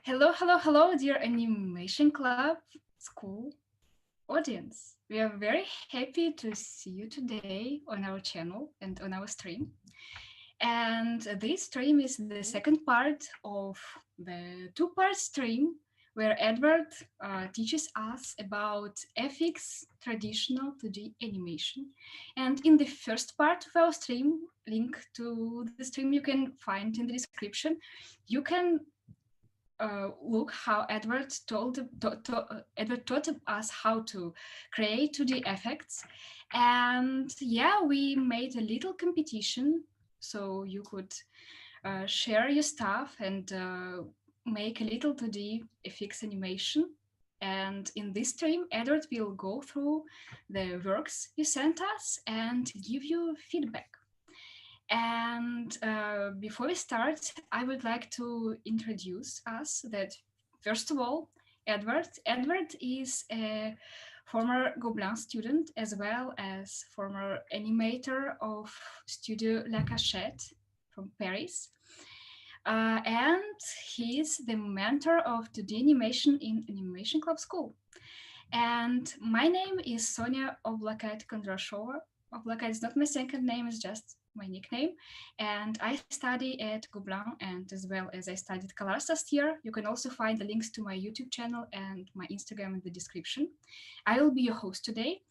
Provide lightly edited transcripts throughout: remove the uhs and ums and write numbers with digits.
Hello, hello, hello, dear Animation Club School audience. We are very happy to see you today on our channel and on our stream. And this stream is the second part of the two-part stream where Edward teaches us about FX traditional 2D animation. And in the first part of our stream, link to the stream you can find in the description, you can look how Edward Edward taught us how to create 2D effects. And yeah, we made a little competition so you could share your stuff and make a little 2D FX animation. And in this stream, Edward will go through the works you sent us and give you feedback. And before we start, I would like to introduce us that, first of all, Edward is a former Gobelin student as well as former animator of Studio La Cachette from Paris. And he's the mentor of 2D animation in AnimationClub.School. And my name is Sonia Oblakait-Kondrashova. Oblakait is not my second name, it's just my nickname. And I study at Gobelin, and as well as I studied colors last year. You can also find the links to my YouTube channel and my Instagram in the description. I will be your host today.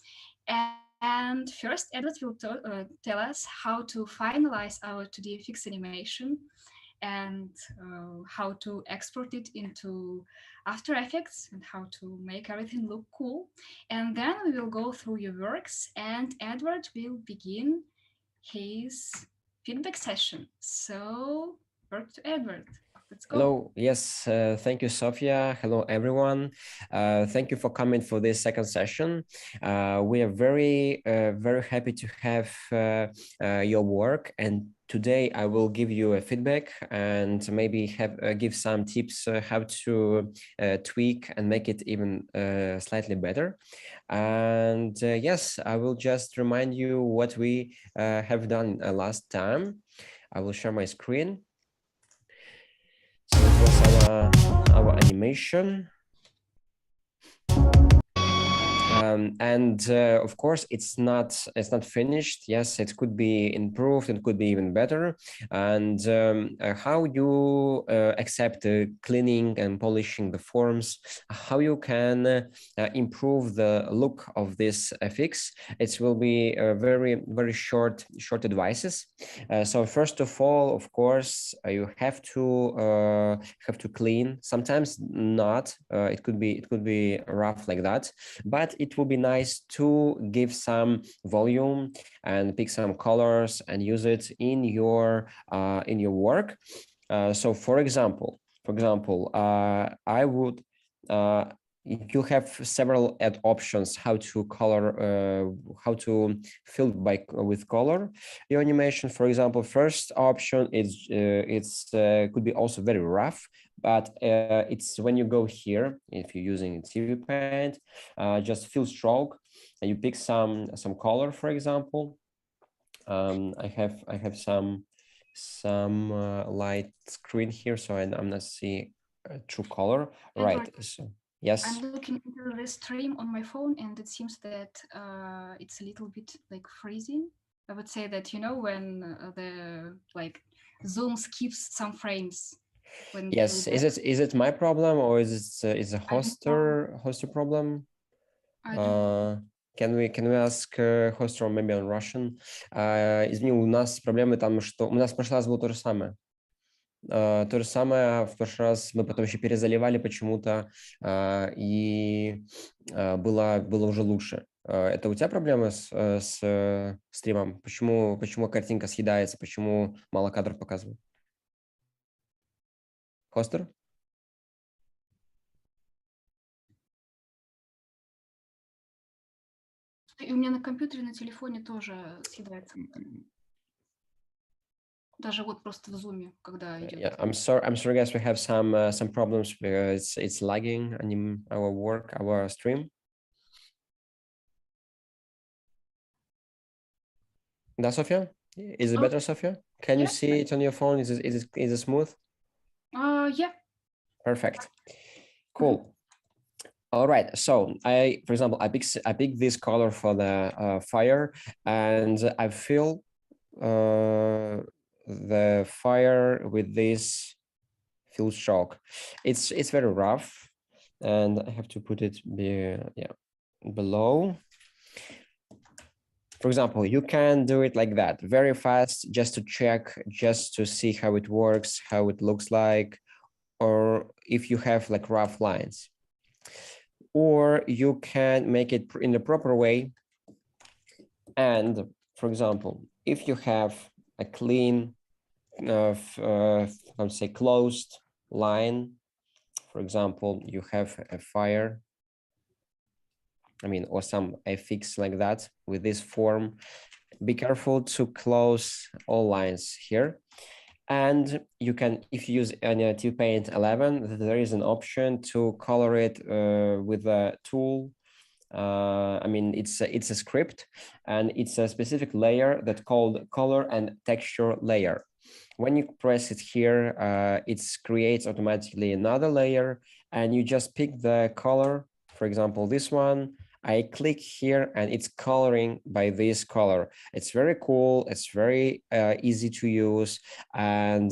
And first, Edward will tell us how to finalize our 2D FX animation and how to export it into After Effects and how to make everything look cool. And then we will go through your works and Edward will begin his feedback session. So, work to Edward. Let's go. Hello. Yes. Thank you, Sophia. Hello, everyone. Thank you for coming for this second session. We are very happy to have your work. And today I will give you a feedback and maybe give some tips how to tweak and make it even slightly better. And yes, I will just remind you what we have done last time. I will share my screen. So it was our animation. Of course, it's not finished. Yes, it could be improved. It could be even better. And how you accept cleaning and polishing the forms, how you can improve the look of this FX. It will be very short advices. So first of all, of course, you have to clean. Sometimes not. It could be rough like that, but it will be nice to give some volume and pick some colors and use it in your work. So for example, I would you have several options how to color, how to fill with color your animation. For example, first option is could be also very rough, but it's when you go here, if you're using TV Paint, just fill stroke and you pick some color. For example, I have some light screen here, so I'm not see true color. Right. So yes. I'm looking into the stream on my phone, and it seems that it's a little bit like freezing. I would say that, you know, when the Zoom skips some frames. Yes, is it my problem or is a hoster problem? Can we ask hoster maybe on Russian? Извини, у нас проблемы там, что у нас в прошлый раз было то же самое. То же самое в прошлый раз мы потом еще перезаливали почему-то, и было уже лучше. Это у тебя проблемы с стримом? Почему картинка съедается? Почему мало кадров показывает? Хостер? И у меня на компьютере, на телефоне тоже съедается. Даже вот просто в зуме, когда идет. Yeah, I'm sorry, guys. We have some problems because it's lagging in our work, our stream. Да, София? Is it better, Sophia? Can you see it on your phone? Is it smooth? Yeah. Perfect. Cool. All right. So for example, I pick this color for the fire, and I fill the fire with this fill chalk. It's very rough, and I have to put it below. For example, you can do it like that, very fast, just to check, just to see how it works, how it looks like, or if you have like rough lines. Or you can make it in the proper way. And for example, if you have a clean, I would say closed line, for example, you have a fire, or some affix like that with this form, be careful to close all lines here. And you can, if you use Animative Paint 11, there is an option to color it with a tool. It's a script, and it's a specific layer that's called color and texture layer. When you press it here, it creates automatically another layer, and you just pick the color. For example, this one, I click here and it's coloring by this color. It's very cool. It's very easy to use, and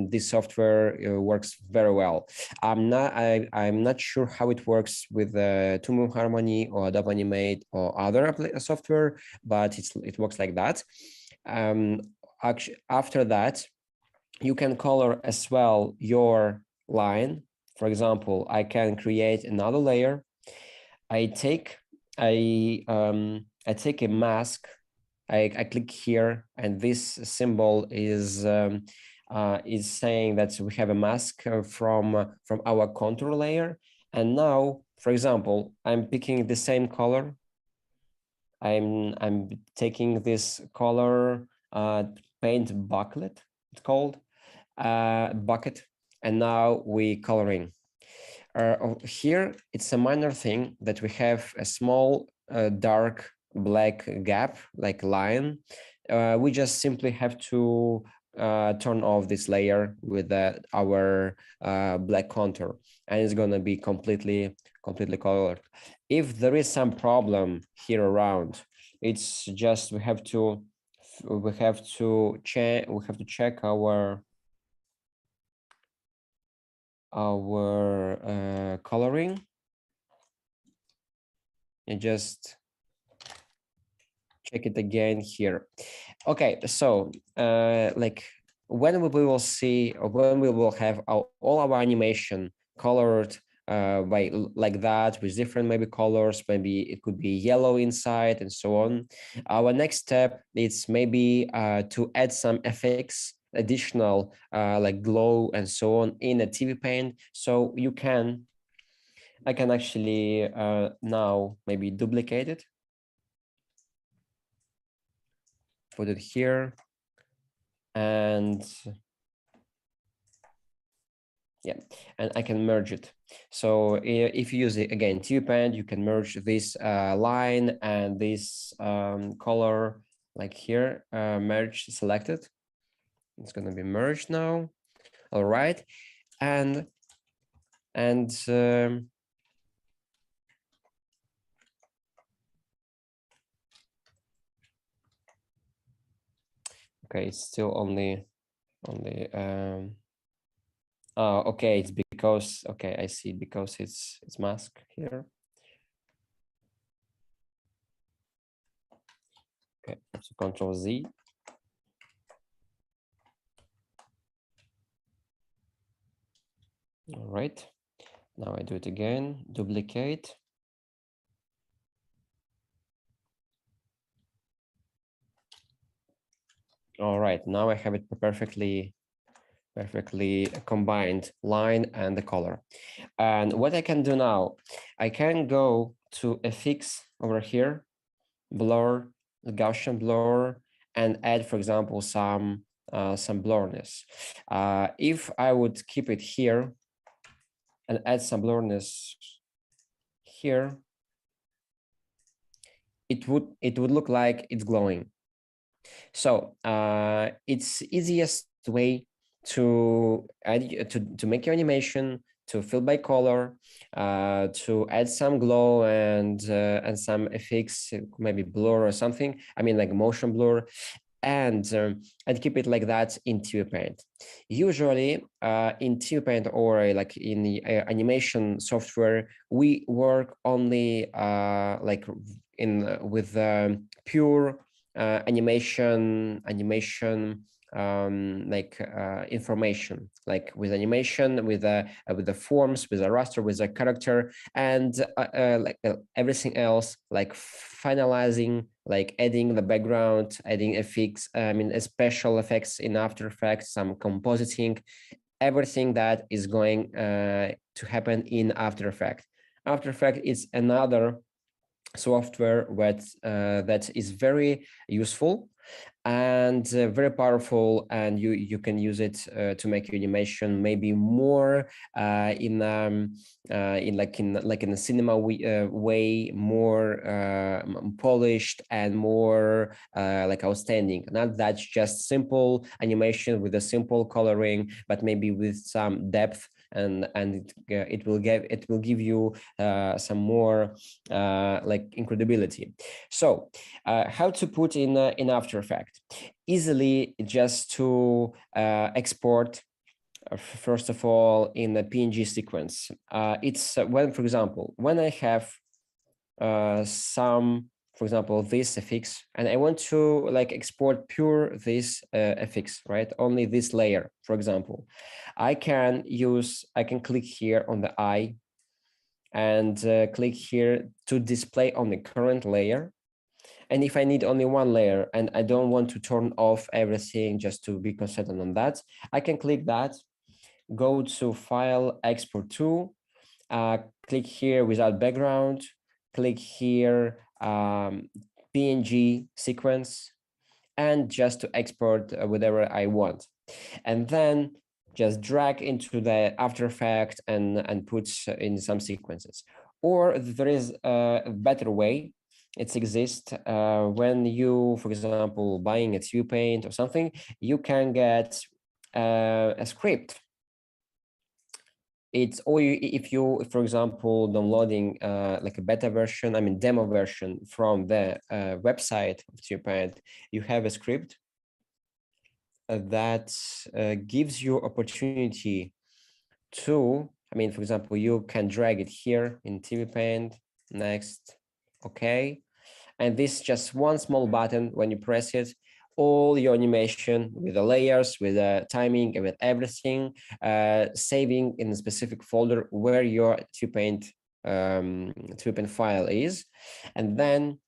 this software works very well. I'm not sure how it works with Tumu Harmony or Adobe Animate or other software, but it works like that. Actually, after that, you can color as well your line. For example, I can create another layer. I take a mask. I click here, and this symbol is saying that we have a mask from our contour layer. And now, for example, I'm picking the same color. I'm taking this color paint bucket, it's called bucket, and now we coloring. Here, it's a minor thing that we have a small dark black gap, like line. We just simply have to turn off this layer with our black contour, and it's gonna be completely colored. If there is some problem here around, it's just we have to check our coloring, and just check it again here. Okay, so like when we will see, or when we will have all our animation colored by like that, with different maybe colors, maybe it could be yellow inside and so on. Our next step is maybe to add some effects, additional like glow and so on in a TV Paint. So I can actually now maybe duplicate it, put it here, and yeah, and I can merge it. So if you use it again, TV Paint, you can merge this line and this color, like here, merge selected. It's going to be merged now. All right, and okay, it's still only okay, it's because, okay, I see, because it's masked here. Okay, so Control Z. All right, now I do it again, duplicate. All right, now I have it perfectly combined line and the color. And what I can do now, I can go to FX over here, blur, Gaussian blur, and add, for example, some blurriness. If I would keep it here and add some blurriness here, it would look like it's glowing. So it's easiest way to add to make your animation, to fill by color, to add some glow and some effects, maybe blur or something. I mean, like motion blur, and keep it like that in TV Paint. Usually, in TV Paint or like in the animation software, we work only like in with pure animation like information, like with animation, with the forms, with a raster, with a character, and like everything else, like finalizing, like adding the background, adding effects, I mean special effects in After Effects, some compositing, everything that is going to happen in After Effects. After Effects is another software that is very useful and very powerful, and you can use it to make your animation maybe more in a cinema way, more polished and more like outstanding. Not that just simple animation with a simple coloring, but maybe with some depth, and it will give you some more like incredibility. So how to put in After Effects? Easily, just to export first of all in a PNG sequence. It's when, for example, when I have some, for example, this FX, and I want to like export pure this FX, right? Only this layer, for example. I can click here on the eye and click here to display on the current layer. And if I need only one layer and I don't want to turn off everything just to be concentrated on that, I can click that, go to File, Export to, click here without background, click here PNG sequence, and just to export whatever I want. And then just drag into the After Effects and put in some sequences. Or there is a better way. It exists when you, for example, buying a TV Paint or something, you can get a script. It's, or if you, for example, downloading like a beta version, I mean demo version from the website of TV Paint, you have a script that gives you opportunity to, I mean, for example, you can drag it here in TV Paint, next, okay. And this just one small button, when you press it, all your animation with the layers, with the timing, and with everything, saving in a specific folder where your TV Paint file is. And then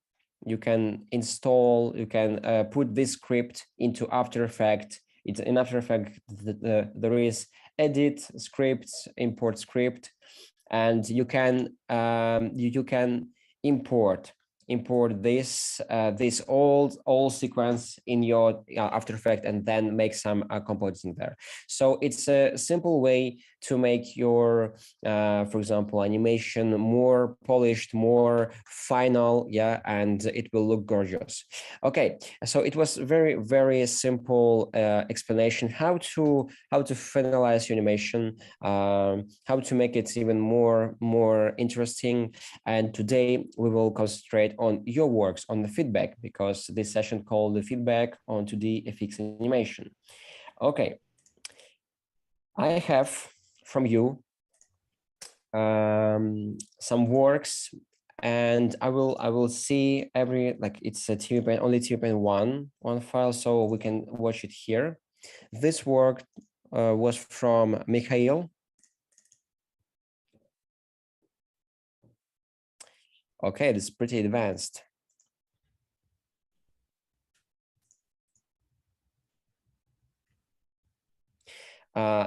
you can install, you can put this script into After Effects. It's in After Effects, there is edit scripts, import script, and you can you can import this this old sequence in your After Effects, and then make some compositing there. So it's a simple way to make your for example, animation more polished, more final, yeah, and it will look gorgeous. Okay, so it was very simple explanation how to finalize your animation, how to make it even more interesting. And today we will concentrate on your works, on the feedback, because this session called the feedback on 2D FX animation. Okay, I have from you some works, and I will see every, like it's a TV Paint, only TV Paint one file, so we can watch it here. This work was from Mikhail. Okay, this is pretty advanced.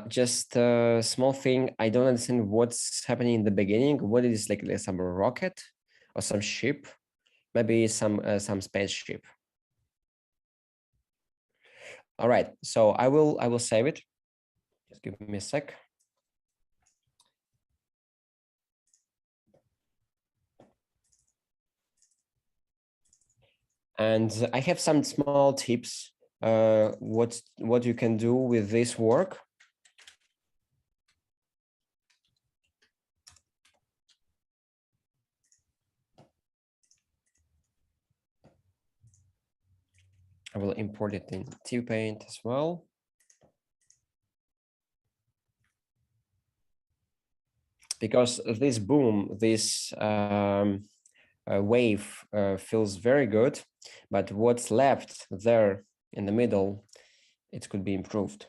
Just a small thing, I don't understand what's happening in the beginning. What is like some rocket or some ship? Maybe some spaceship. All right, so I will save it. Just give me a sec. And I have some small tips what you can do with this work. I will import it in T-Paint as well. Because this boom, this wave feels very good, but what's left there in the middle, it could be improved.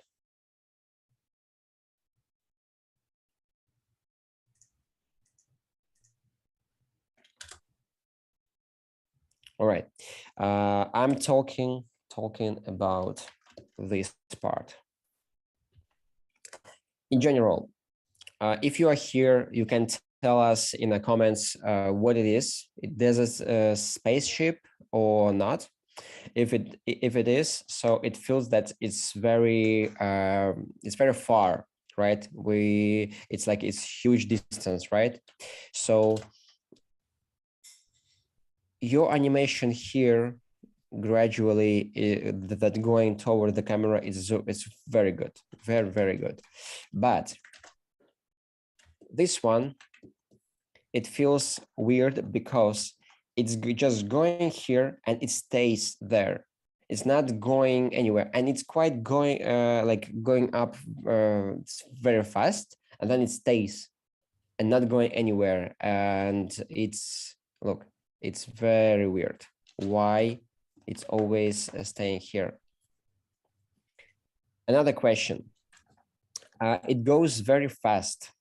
All right, I'm talking about this part. In general, if you are here, you can tell us in the comments what it is. There's a spaceship or not. If it is, so it feels that it's very far, right? It's like it's huge distance, right? So your animation here gradually that going toward the camera is very good, very good. But this one, it feels weird because it's just going here and it stays there. It's not going anywhere, and it's quite going like going up very fast, and then it stays and not going anywhere. And it's, look, it's very weird. Why it's always staying here? Another question. It goes very fast.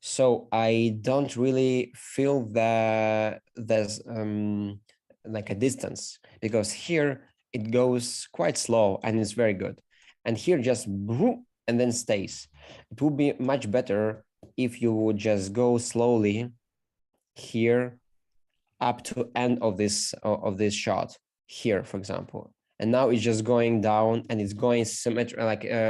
So I don't really feel that there's like a distance, because here it goes quite slow and it's very good. And here just and then stays. It would be much better if you would just go slowly here up to end of this shot here, for example. And now it's just going down and it's going symmetric,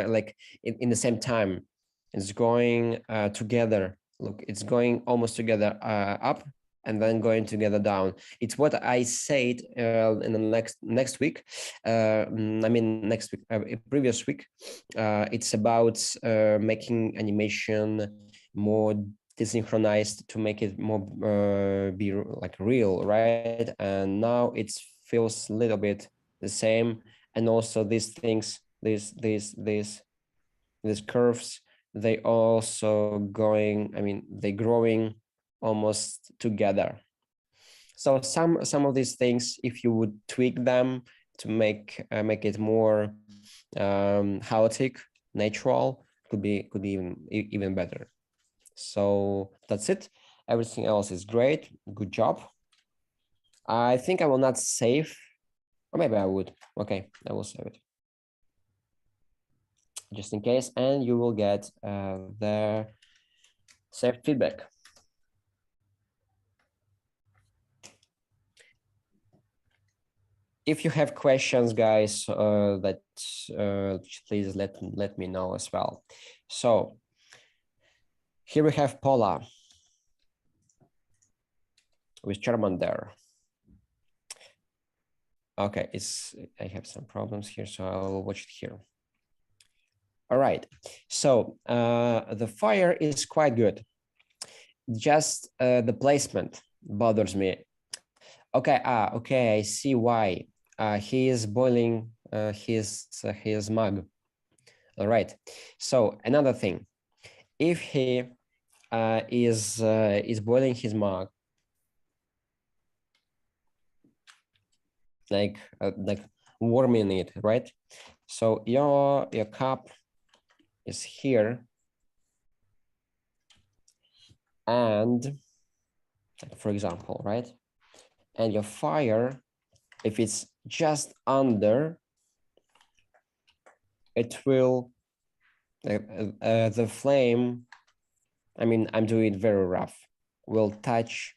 like in the same time. It's going together. Look, it's going almost together up and then going together down. It's what I said in the next week. I mean, next week, previous week. It's about making animation more desynchronized to make it more be like real, right? And now it feels a little bit the same. And also these things, these curves, they also going, I mean, they growing almost together. So some of these things, if you would tweak them to make it more chaotic, natural, could be even better. So that's it. Everything else is great. Good job. I think I will not save, or maybe I would. Okay, I will save it just in case, and you will get the saved feedback. If you have questions, guys, please let me know as well. So here we have Paula with Charmander. Okay, I have some problems here, so I'll watch it here. All right, so the fire is quite good. Just the placement bothers me. Okay, okay, I see why. He is boiling his mug. All right, so another thing, if he is boiling his mug, like warming it, right? So your cup is here, and for example, right? And your fire, if it's just under, it will the flame, I mean, I'm doing it very rough, will touch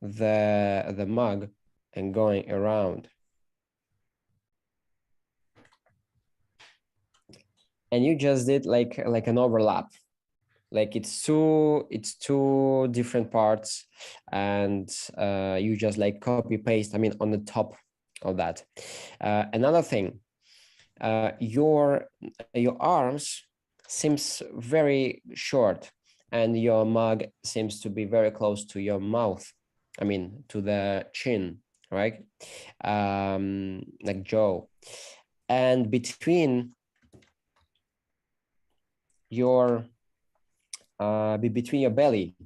the mug and going around. And you just did like an overlap. Like it's two different parts, and you just like copy paste, I mean, on the top of that. Another thing, your arms seems very short, and your mug seems to be very close to your mouth, I mean to the chin, right? Like jaw. And between your between your belly,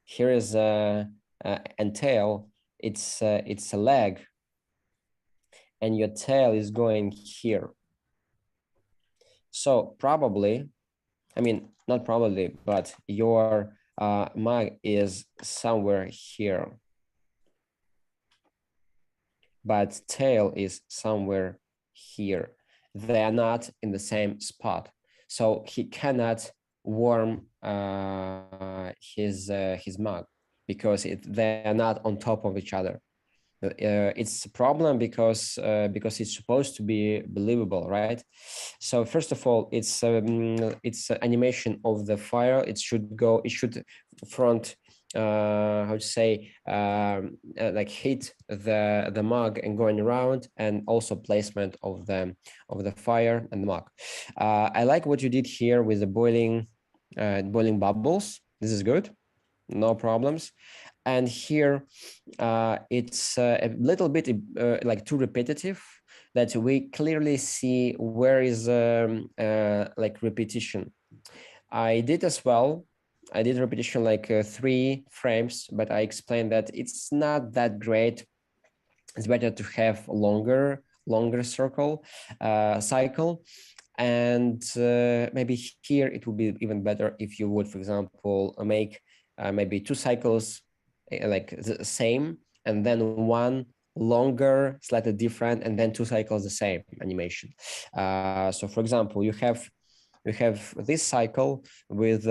here is and tail, it's a leg, and your tail is going here. So probably, I mean, not probably, but your mug is somewhere here, but tail is somewhere here. They are not in the same spot. So he cannot warm his mug because they are not on top of each other. It's a problem because it's supposed to be believable, right? So first of all, it's animation of the file. It should front how to say like hit the mug and going around, and also placement of the fire and the mug. I like what you did here with the boiling bubbles. This is good, no problems. And here it's a little bit like too repetitive, that we clearly see where is like repetition. I did as well. I did repetition like 3 frames, but I explained that it's not that great. It's better to have longer cycle. And maybe here it would be even better if you would, for example, make maybe 2 cycles like the same, and then 1 longer, slightly different, and then 2 cycles the same animation. So for example, you have this cycle with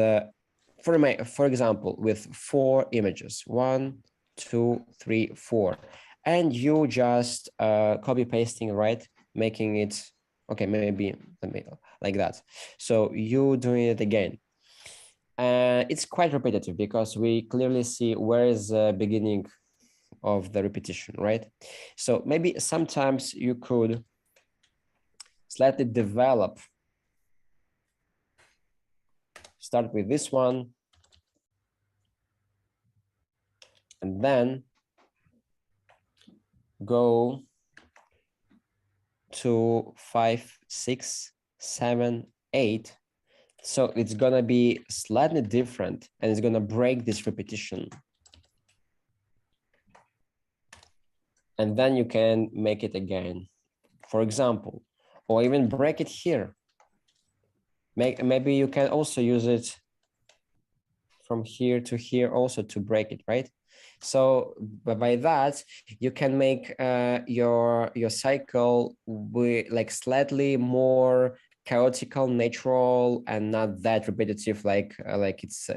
for example, with 4 images, 1, 2, 3, 4, and you just copy pasting, right, making it okay, maybe like that. So you doing it again. It's quite repetitive because we clearly see where is the beginning of the repetition, right? So maybe sometimes you could slightly develop, start with this one, and then go to 5, 6, 7, 8. So it's gonna be slightly different, and it's gonna break this repetition. And then you can make it again, for example, or even break it here. Maybe you can also use it from here to here also to break it, right? So by that, you can make your cycle with like slightly more chaotical, natural, and not that repetitive, like it's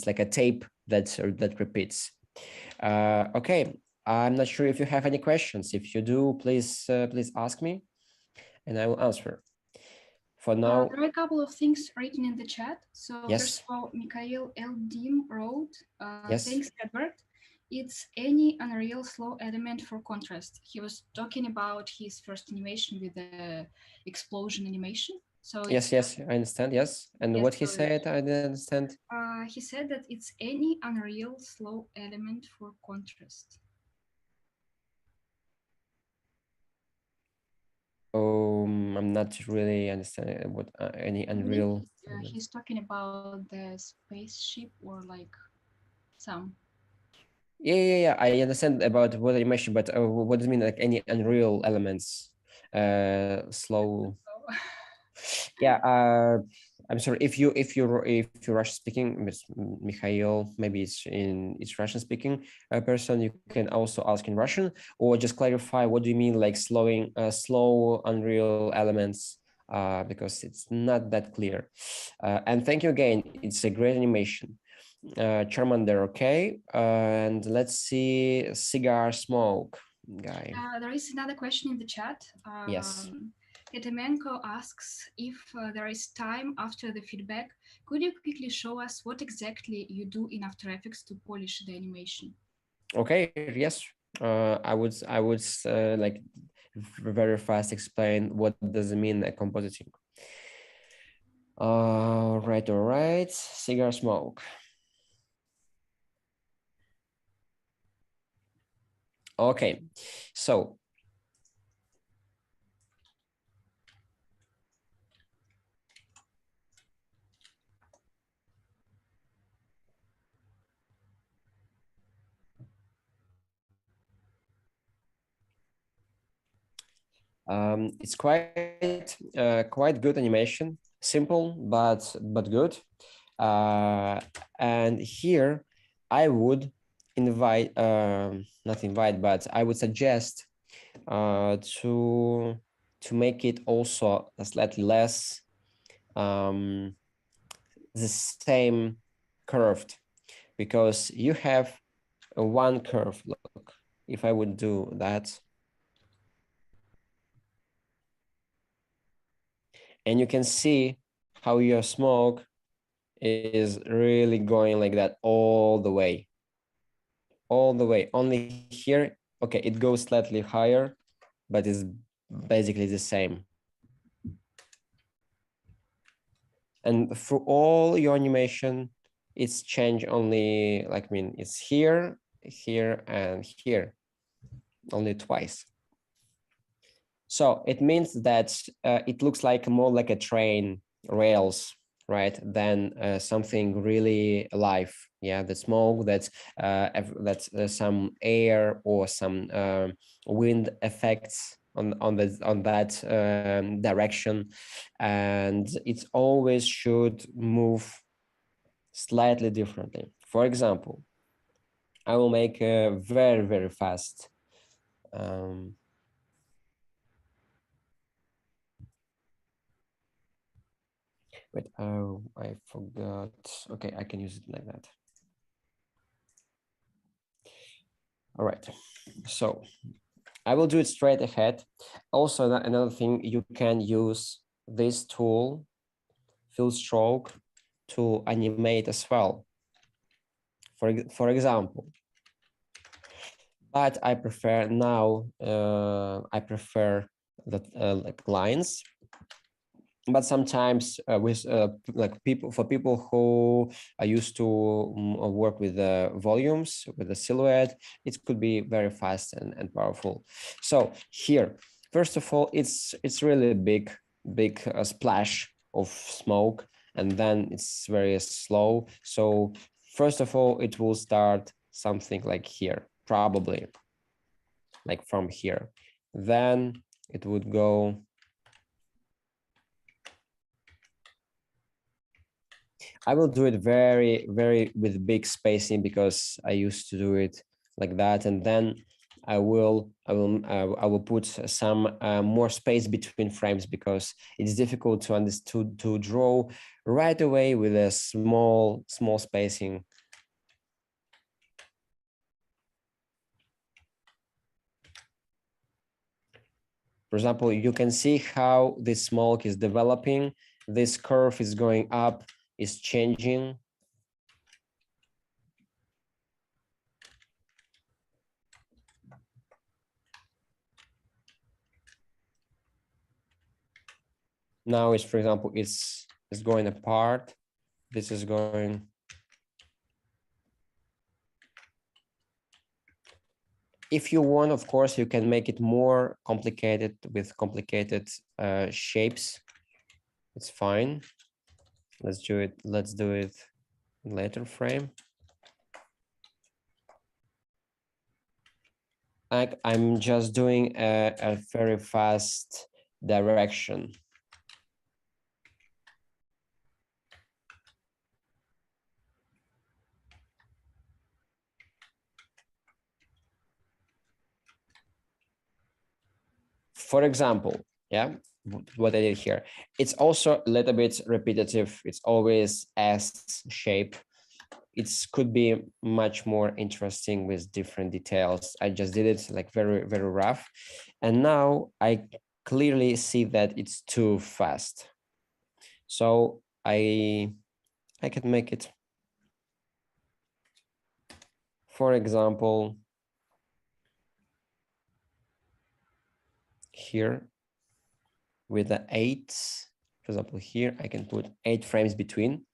like a tape that repeats. Okay, I'm not sure if you have any questions. If you do, please ask me, and I will answer. For now, there are a couple of things written in the chat. So yes. First of all, Mikhail Eldim wrote, Yes. thanks, Edward. It's any Unreal slow element for contrast. He was talking about his first animation with the explosion animation. So yes, I understand. Yes, and yes, what he said, I didn't understand. He said that it's any Unreal slow element for contrast. I'm not really understanding what any Unreal. He's talking about the spaceship or like some. Yeah. I understand about what you mentioned, but what does it mean? Like any Unreal elements, slow. Yeah. I'm sorry if you're Russian speaking, Miss Mikhail, maybe it's Russian speaking person. You can also ask in Russian, or just clarify what do you mean like slow Unreal elements, because it's not that clear. And thank you again. It's a great animation. Charmander, okay. And let's see, cigar smoke guy. There is another question in the chat. Yes. Ketemenko asks if there is time after the feedback. Could you quickly show us what exactly you do in After Effects to polish the animation? Okay, yes. I would like very fast explain what does it mean compositing. All right. Cigar smoke. Okay, so it's quite good animation, simple but good. And here I would not invite, but I would suggest to make it also slightly less the same curved, because you have one curve. Look, if I would do that, and you can see how your smoke is really going like that all the way. Only here, okay, it goes slightly higher, but it's basically the same. And for all your animation, it's changed only, like, I mean, it's here, and here, only twice. So it means that it looks like more like a train rails, right, than something really alive. Yeah, the smoke, that's some air or some wind effects on that direction, and it always should move slightly differently. For example, I will make a very fast wait, oh, I forgot. Okay, I can use it like that. All right, so I will do it straight ahead. Also, another thing, you can use this tool, fill stroke, to animate as well. For example, but I prefer now, I prefer the like lines. But sometimes with like people who are used to work with the volumes, with the silhouette, it could be very fast and powerful. So here, first of all, it's really big splash of smoke, and then it's very slow. So first of all, it will start something like here, probably like from here. Then it would go. I will do it very with big spacing, because I used to do it like that, and then I will put some more space between frames, because it's difficult to draw right away with a small spacing. For example, you can see how this smoke is developing. This curve is going up, is changing. Now it's, for example, it's going apart. This is going. If you want, of course, you can make it more complicated with complicated shapes. It's fine. Let's do it. Let's do it later frame. I'm just doing a very fast direction. For example, yeah, what I did here, it's also a little bit repetitive. It's always S shape. It could be much more interesting with different details. I just did it like very rough. And now I clearly see that it's too fast. So I can make it, for example, here with the 8, for example, here I can put 8 frames between,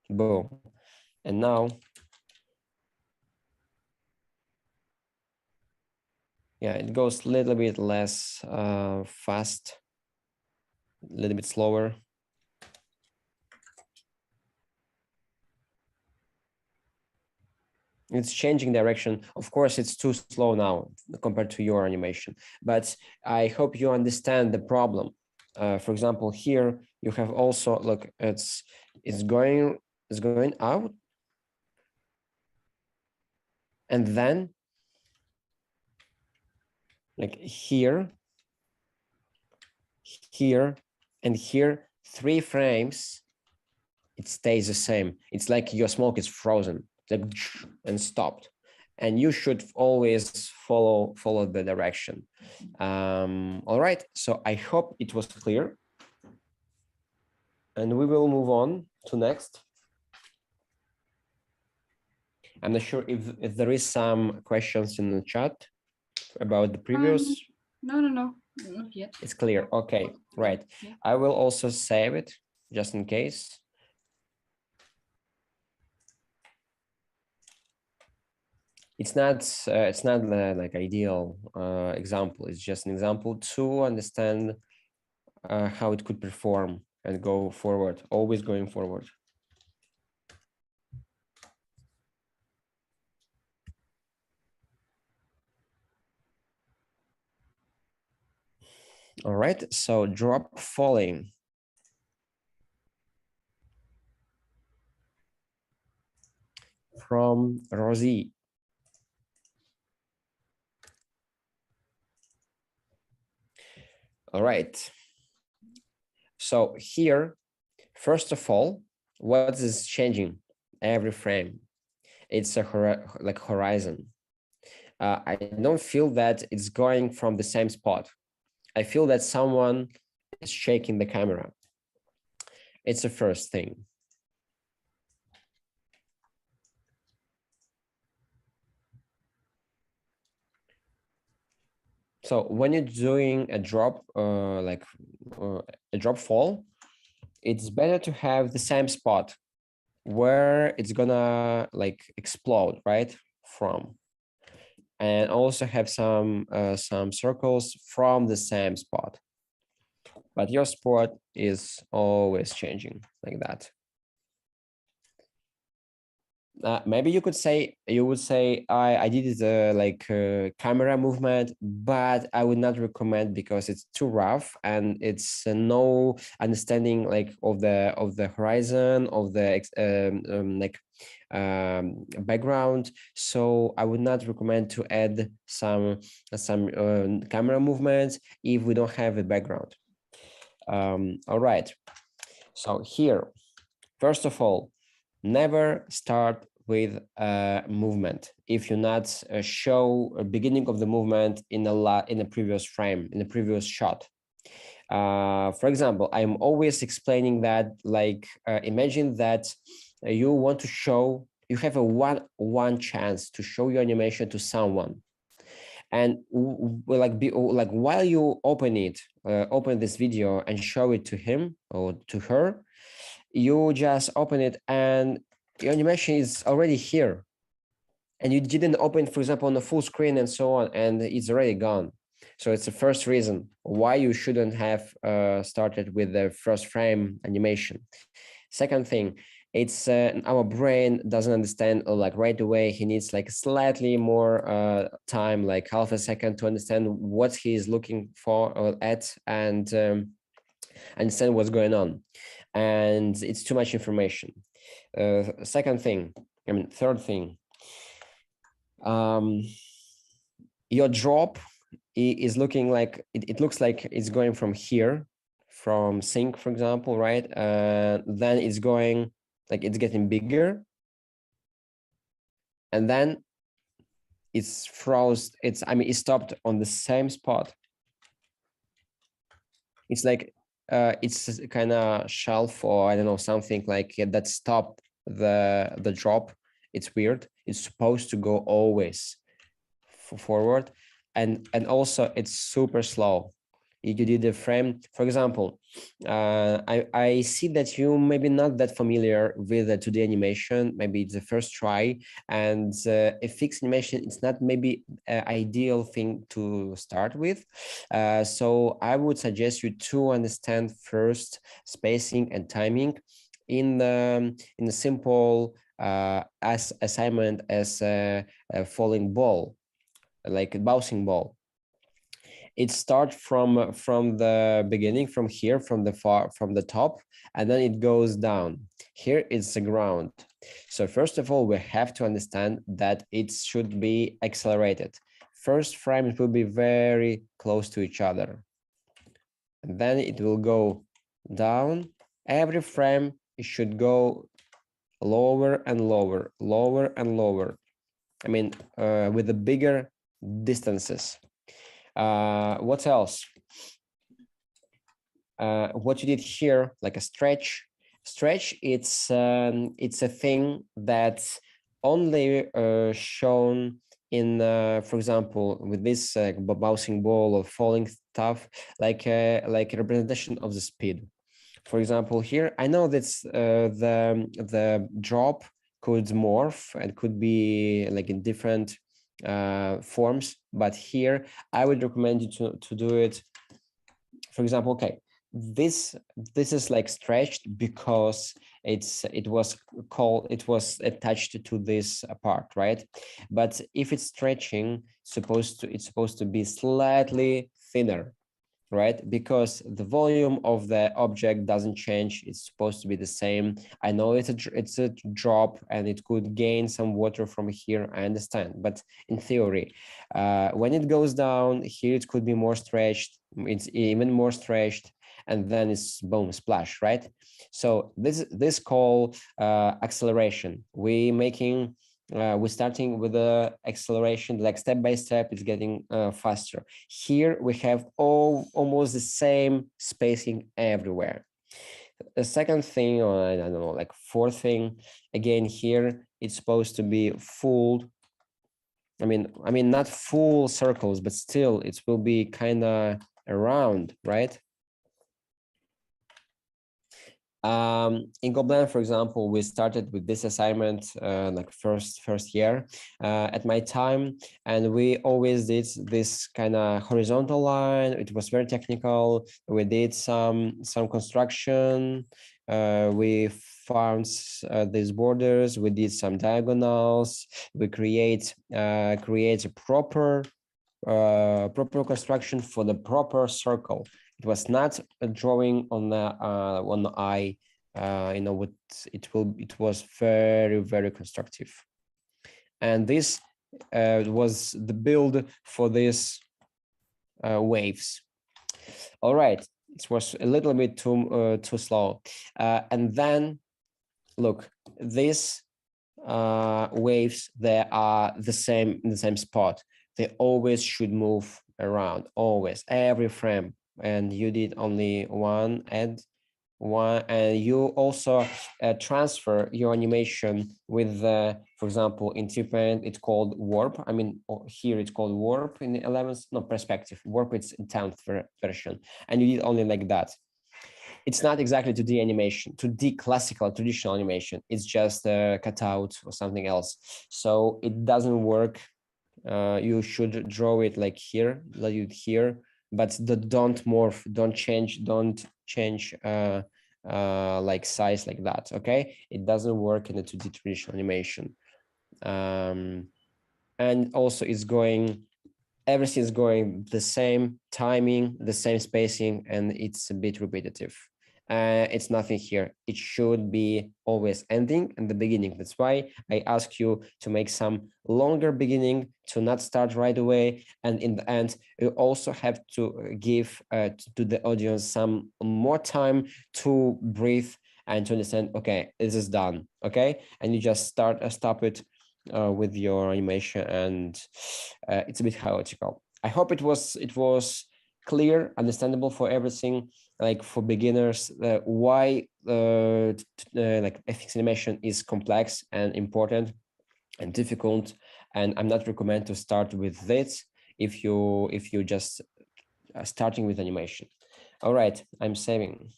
boom. And now, yeah, it goes a little bit less fast, a little bit slower. It's changing direction. Of course, it's too slow now compared to your animation, but I hope you understand the problem. For example, here you have also, look, it's going out, and then like here, and here, 3 frames, it stays the same. It's like your smoke is frozen, like, and stopped. And you should always follow the direction. All right, so I hope it was clear. And we will move on to next. I'm not sure if there is some questions in the chat about the previous. No, not yet. It's clear. Okay, right. Yeah. I will also save it just in case. It's not like ideal example. It's just an example to understand how it could perform and go forward, always going forward. All right, so drop falling. From Rosie. All right. So here, first of all, what is changing every frame? It's a like horizon. I don't feel that it's going from the same spot. I feel that someone is shaking the camera. It's the first thing. So when you're doing a drop, a drop fall, it's better to have the same spot where it's gonna like explode, right? From, and also have some circles from the same spot. But your spot is always changing like that. Maybe you would say I did it camera movement, but I would not recommend because it's too rough and it's no understanding like of the horizon of the background. So I would not recommend to add some camera movements if we don't have a background. All right. So here, first of all, never start with a movement if you not show a beginning of the movement in a previous frame, in a previous shot. For example, I'm always explaining that, like, imagine that you want to show, you have a one chance to show your animation to someone, and while you open this video and show it to him or to her, you just open it and your animation is already here, and you didn't open, for example, on the full screen and so on, and it's already gone. So it's the first reason why you shouldn't have started with the first frame animation. Second thing, it's our brain doesn't understand like right away. He needs like slightly more time, like half a second, to understand what he is looking for or at, and understand what's going on. And it's too much information. Third thing, your drop is looking like, it looks like it's going from here, from sync, for example, right? Then it's going, like it's getting bigger. And then it's froze, it stopped on the same spot. It's like it's kind of shelf, or I don't know, something like that stop the drop. It's weird. It's supposed to go always forward, and also it's super slow. You did the frame, for example. I see that you maybe not that familiar with 2D animation. Maybe it's the first try, and a fixed animation, it's not maybe an ideal thing to start with. So I would suggest you to understand first spacing and timing in the simple as assignment as a falling ball, like a bouncing ball. It starts from the beginning, from here, from the top, and then it goes down. Here is the ground. So first of all, we have to understand that it should be accelerated. First frames will be very close to each other, and then it will go down. Every frame, it should go lower and lower, lower and lower. I mean, with the bigger distances. What else? What you did here, like a stretch. It's a thing that's only shown in, for example, with this bouncing ball or falling stuff, like a representation of the speed. For example, here I know that's the drop could morph and could be like in different forms, but here I would recommend you to do it. For example, okay, this is like stretched because it was attached to this part, right? But if it's stretching, it's supposed to be slightly thinner, right? Because the volume of the object doesn't change. It's supposed to be the same. I know it's a drop and it could gain some water from here, I understand. But in theory, when it goes down, here it could be more stretched. It's even more stretched, and then it's boom, splash, right? So this call acceleration. We're starting with the acceleration, like step by step, it's getting faster. Here we have almost the same spacing everywhere. The second thing, or I don't know, like fourth thing, again here, it's supposed to be full. I mean, not full circles, but still, it will be kind of around, right? In Gobelin, for example, we started with this assignment like first year at my time, and we always did this kind of horizontal line. It was very technical. We did some construction. We found these borders. We did some diagonals. We create a proper construction for the proper circle. It was not a drawing on the eye. It was very, very constructive. And this was the build for these waves. All right, it was a little bit too slow. And then look, these waves, they are the same in the same spot. They always should move around, always, every frame. And you did only one, and you also transfer your animation with for example, in TPN it's called warp. I mean, here it's called warp in the 11th, no, perspective. Warp, it's in 10th version, and you did only like that. It's not exactly 2D animation, 2D classical traditional animation. It's just a cutout or something else. So it doesn't work. You should draw it like here, like it here, but don't morph, don't change like size like that. Okay, it doesn't work in a 2D traditional animation. And also everything is going the same timing, the same spacing, and it's a bit repetitive. It's nothing here. It should be always ending and the beginning. That's why I ask you to make some longer beginning, to not start right away. And in the end, you also have to give to the audience some more time to breathe and to understand, okay, this is done, okay? And you just stop it with your animation, and it's a bit chaotic. I hope it was clear, understandable for everything, like for beginners, why like FX animation is complex and important and difficult. And I'm not recommend to start with this if you just starting with animation. All right, I'm saving.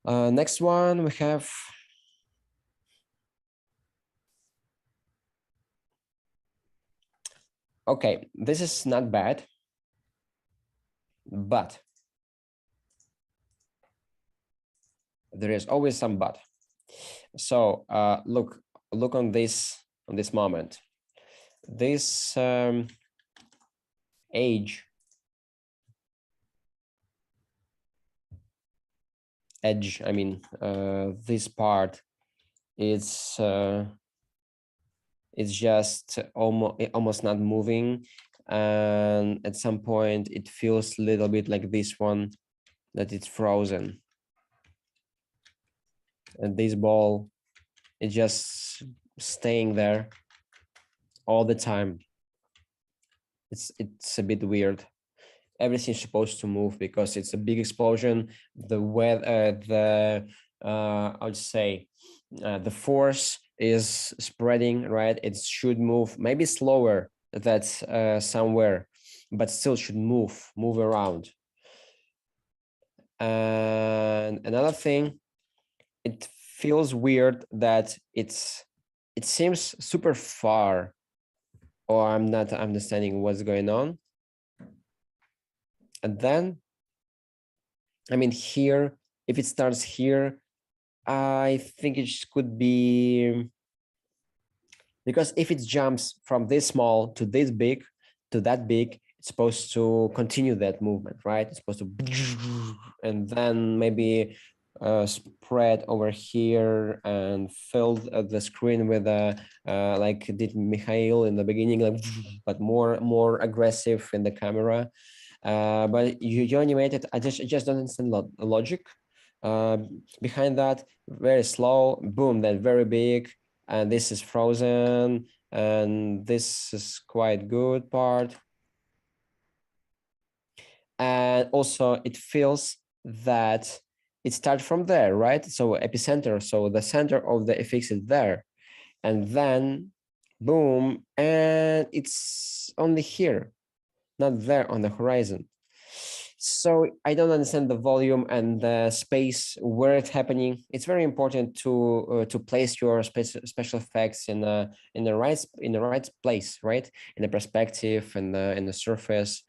Next one we have. Okay, this is not bad, but there is always some but. So look on this moment. This edge I mean this part is it's just almost not moving, and at some point it feels a little bit like this one, that it's frozen, and this ball is just staying there all the time. It's a bit weird. Everything's supposed to move because it's a big explosion. The weather, I would say, the force is spreading, right? It should move, maybe slower that's somewhere, but still should move around. And another thing, it feels weird that it seems super far, or I'm not understanding what's going on. And then, I mean, here, if it starts here, I think it could be, because if it jumps from this small to this big to that big, it's supposed to continue that movement, right? It's supposed to, and then maybe spread over here and fill the screen with like did Mikhail in the beginning, like, but more aggressive in the camera. But you animate it. I just don't understand logic behind that. Very slow, boom, then very big, and this is frozen, and this is quite good part. And also it feels that it starts from there, right? So epicenter, so the center of the FX is there, and then boom, and it's only here, not there on the horizon. So I don't understand the volume and the space where it's happening. It's very important to place your special effects in the right place, right? In the perspective and in the surface.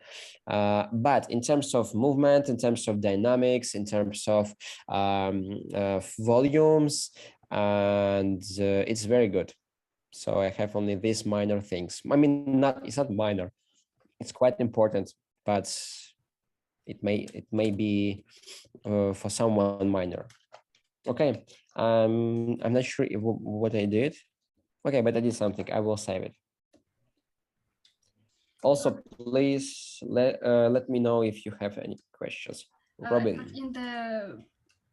But in terms of movement, in terms of dynamics, in terms of volumes, and it's very good. So I have only these minor things. I mean, it's not minor. It's quite important, but it may be for someone minor. Okay, I'm not sure what I did. Okay, but I did something. I will save it. Also, please let me know if you have any questions. Robin. In the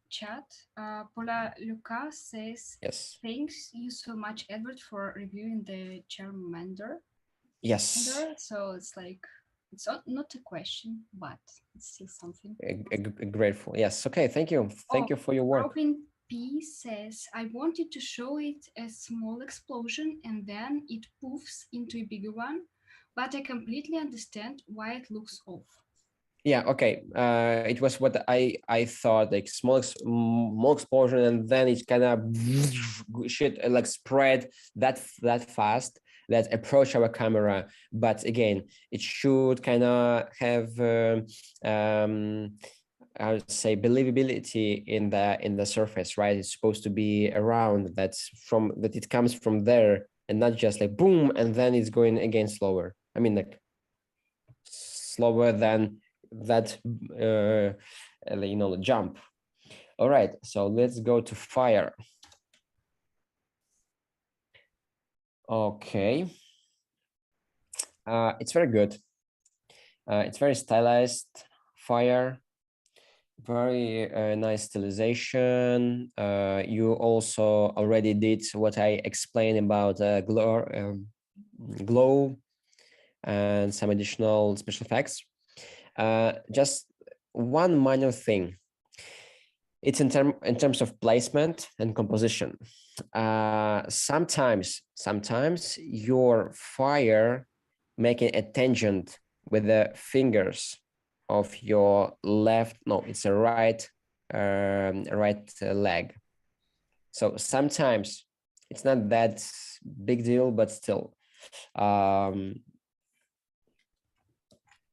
chat, Paula Lucas says, yes. Thanks you so much, Edward, for reviewing the Charmander. Yes. So it's like, it's not a question, but it's still something. Grateful. Yes. Okay. Thank you. Thank you for your work. Robin P says, I wanted to show it a small explosion and then it poofs into a bigger one, but I completely understand why it looks off. Yeah, okay. It was what I thought, like small explosion, and then it kind of should like spread that fast, that approach our camera. But again, it should kind of have I would say believability in the surface, right? It's supposed to be around that it comes from there, and not just like boom and then it's going again slower. I mean, like slower than that jump. All right, so let's go to fire. Okay, it's very good. It's very stylized fire, very nice stylization. You also already did what I explained about glow and some additional special effects. Just one minor thing. It's in terms of placement and composition. Sometimes your fire making a tangent with the fingers of your left, no, it's a right leg. So sometimes it's not that big deal, but still. I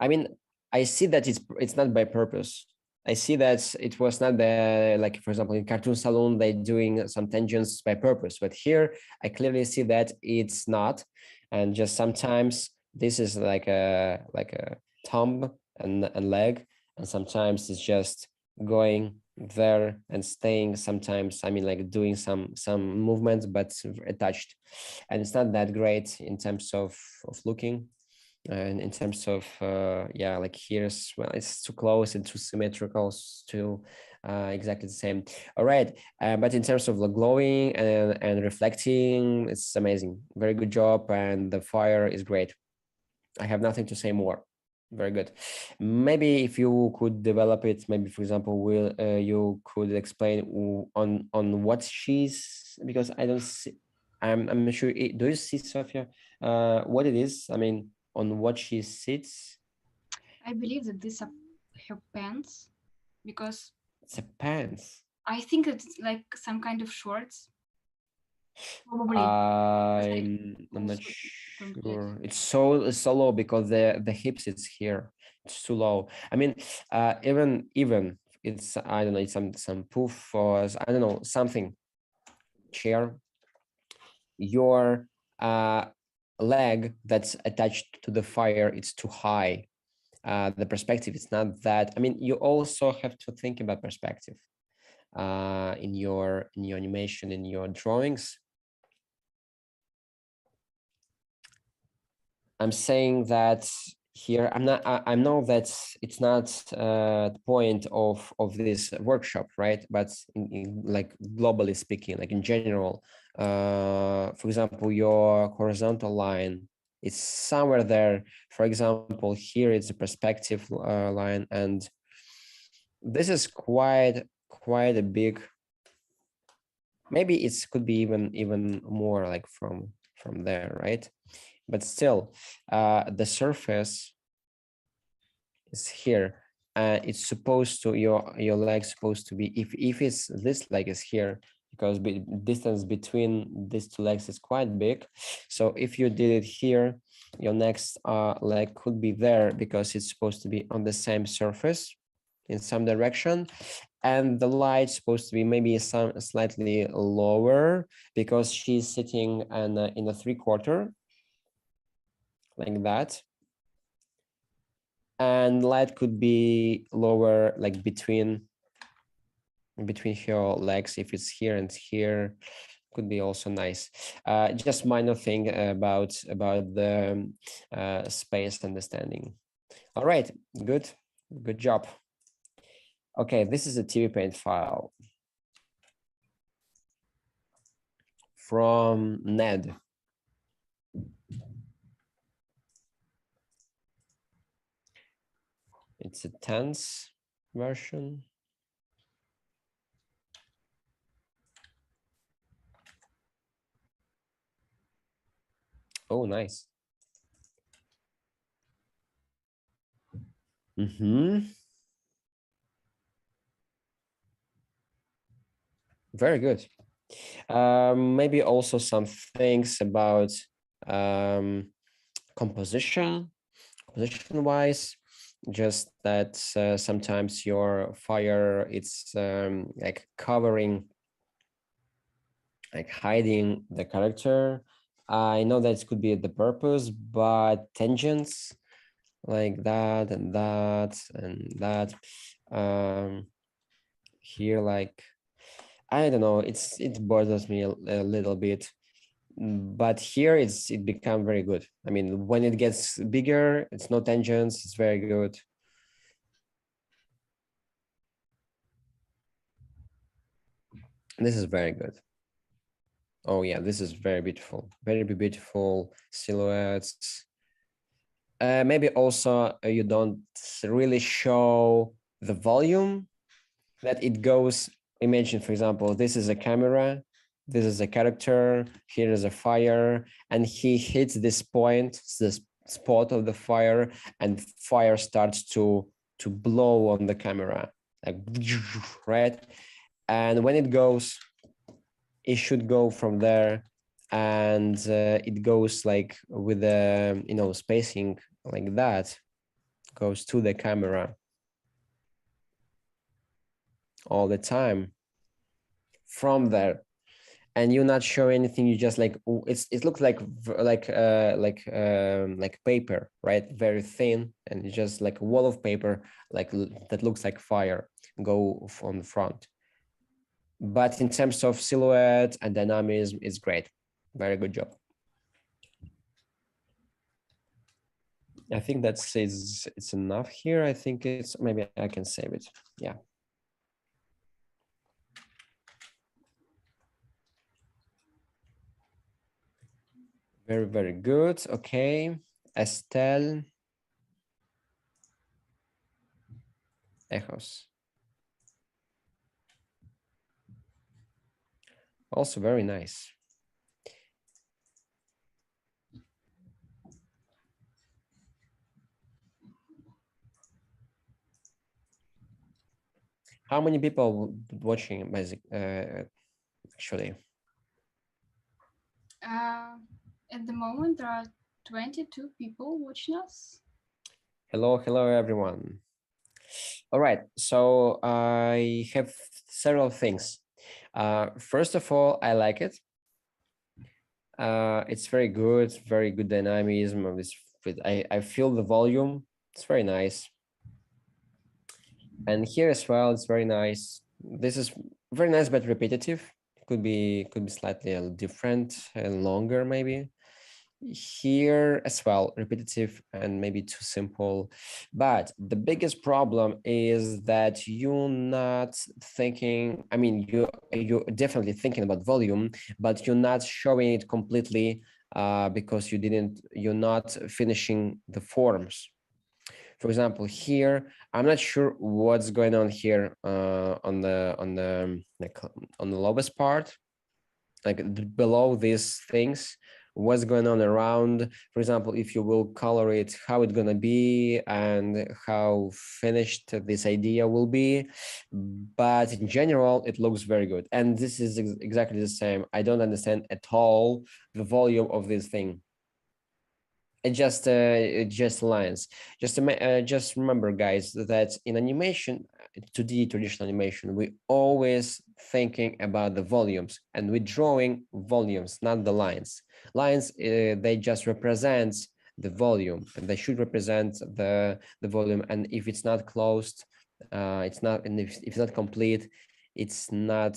mean, I see that it's not by purpose. I see that it was not the, like, for example, in Cartoon Saloon, they're doing some tangents by purpose, but here I clearly see that it's not. And just sometimes this is like a thumb and leg, and sometimes it's just going there and staying. Sometimes, I mean, like doing some movements, but attached, and it's not that great in terms of looking. And in terms of yeah, like here's, well, it's too close and too symmetrical, still exactly the same. All right, but in terms of the glowing and reflecting, it's amazing. Very good job, and the fire is great. I have nothing to say more. Very good. Maybe if you could develop it, maybe for example, will you could explain on what she's, because I don't see, I'm not sure. Do you see, Sophia, what it is? I mean, on what she sits? I believe that these are her pants, because It's a pants. I think it's like some kind of shorts. Probably. I'm not sure. It's so low because the hips it's here. It's too low. I mean, even it's, I don't know, it's some poof or I don't know, something chair. Your leg that's attached to the fire, it's too high. The perspective is not that. I mean, you also have to think about perspective in your animation, in your drawings. I'm saying that here, I know that it's not the point of this workshop, right? But in like globally speaking, like in general, for example, your horizontal line is somewhere there. For example, here it's a perspective line, and this is quite a big. Maybe it could be even more like from there, right? But still, the surface is here. It's supposed to, your leg's supposed to be, if it's this leg is here, because the distance between these two legs is quite big. So if you did it here, your next leg could be there, because it's supposed to be on the same surface in some direction, and the light's supposed to be maybe some slightly lower, because she's sitting in a 3/4, like that, and light could be lower, like between her legs. If it's here and here, could be also nice. Just minor thing about the space understanding. All right, good job. Okay, this is a TV Paint file from Ned. It's a tense version. Oh, nice. Very good. Maybe also some things about composition wise, just that sometimes your fire, it's like covering, like hiding the character. I know that it could be the purpose, but tangents like that and that and that, here, like, I don't know, it bothers me a little bit, but here it become very good. I mean, when it gets bigger, it's no tangents, it's very good. This is very good. Oh yeah, this is very beautiful. Very beautiful silhouettes. Maybe also you don't really show the volume that it goes. Imagine, for example, this is a camera, this is a character, here is a fire, and he hits this point, this spot of the fire, and fire starts to blow on the camera, like right. And when it goes, it should go from there, and it goes like with the spacing like that, goes to the camera all the time from there, and you're not showing anything. You just like it looks like like paper, right? Very thin, and it's just like a wall of paper, like that looks like fire go from the front. But in terms of silhouette and dynamism, it's great. Very good job. I think that's it's enough here. I think it's, maybe I can save it. Yeah. Very, very good. Okay. Estelle. Echos. Also very nice. How many people watching basic actually? At the moment, there are 22 people watching us. Hello, hello everyone. All right, so I have several things. First of all, I like it. It's very good dynamism of this. I feel the volume. It's very nice. And here as well, it's very nice. This is very nice, but repetitive. Could be slightly different and longer maybe. Here as well, repetitive and maybe too simple. But the biggest problem is that you're not thinking, I mean, you're definitely thinking about volume, but you're not showing it completely because you're not finishing the forms. For example, here, I'm not sure what's going on here on the like on the lowest part, like below these things, what's going on around. For example, if you will color it, how it's gonna be and how finished this idea will be. But in general, it looks very good. And this is exactly the same. I don't understand at all the volume of this thing. It just lines. Just remember, guys, that in animation, 2D traditional animation, we always thinking about the volumes, and we're drawing volumes, not the lines. Lines, they just represent the volume, and they should represent the volume. And if it's not closed, it's not, and if it's not complete, it's not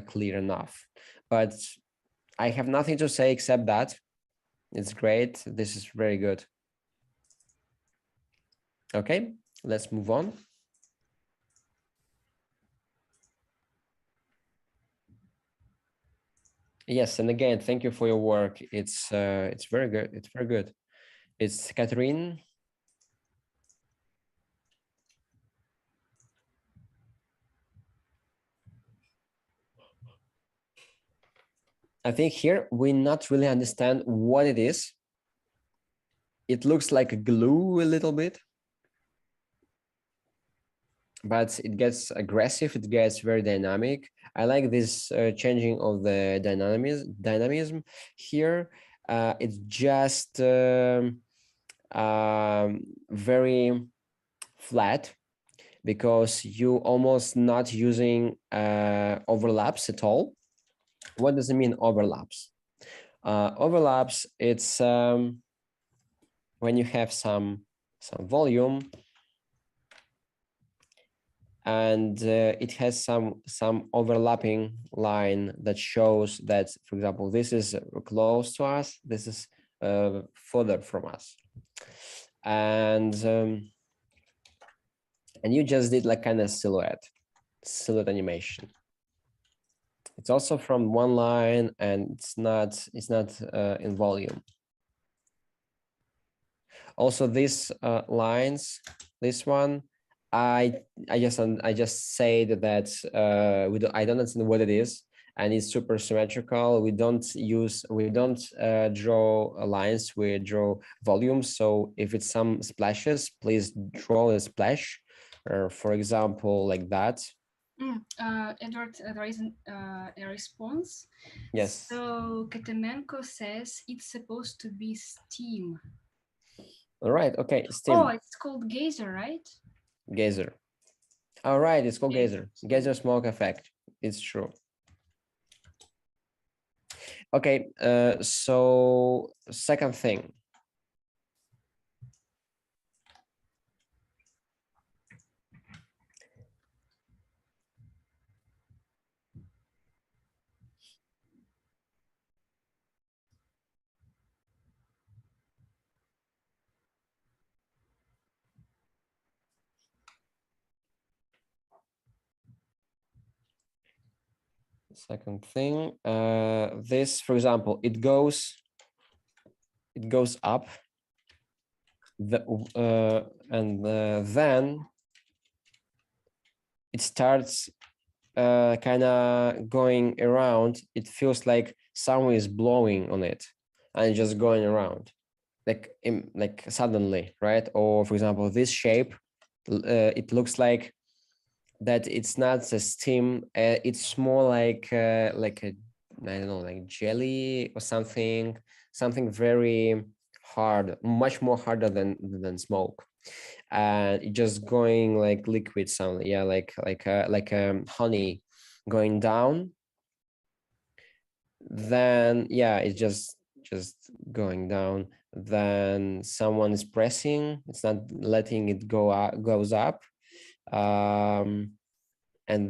clear enough. But I have nothing to say except that it's great. This is very good. Okay, let's move on. Yes, and again, thank you for your work. It's very good. It's very good. It's Catherine. I think here we not really understand what it is. It looks like a glue a little bit, but it gets aggressive. It gets very dynamic. I like this changing of the dynamism here. It's just very flat, because you almost not using overlaps at all. What does it mean, overlaps? Overlaps, it's when you have some volume and it has some overlapping line that shows that, for example, this is close to us, this is further from us, and you just did like kind of silhouette animation. It's also from one line, and it's not in volume. Also, these lines, this one, I just say that I don't understand what it is, and it's super symmetrical. We don't draw lines, we draw volumes. So if it's some splashes, please draw a splash, or for example, like that. Edward, there is a response. Yes. So Katamenko says it's supposed to be steam. All right. Okay. Steam. Oh, it's called geyser, right? Geyser. All right. It's called geyser. Geyser smoke effect. It's true. Okay. So second thing. Second thing, this, for example, it goes up, then it starts kind of going around. It feels like someone is blowing on it and just going around, like suddenly, right? Or for example, this shape, it looks like that it's not a steam, it's more like a I don't know, like jelly or something very hard, much more harder than smoke, and it just going like liquid sound, yeah, like honey going down. Then yeah, it's just going down. Then someone is pressing, it's not letting it go up, goes up. And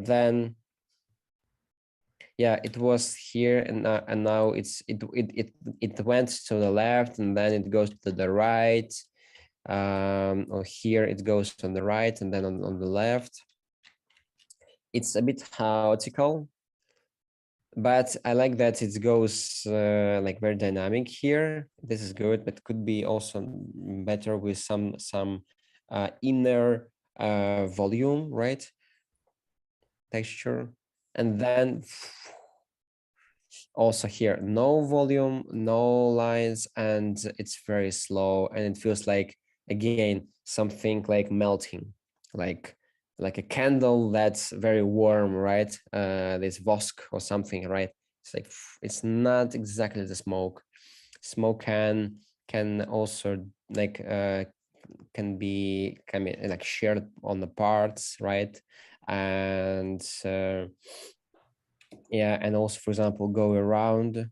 then yeah, it was here, and now it went to the left, and then it goes to the right. Or here it goes on the right, and then on the left. It's a bit chaotical, but I like that it goes like very dynamic here. This is good, but could be also better with some inner volume, right? Texture. And then also here, no volume, no lines, and it's very slow, and it feels like, again, something like melting, like a candle that's very warm, right? This vosk or something, right? It's like, it's not exactly the smoke. Smoke can also like can be like shared on the parts, right? And yeah, and also, for example, go around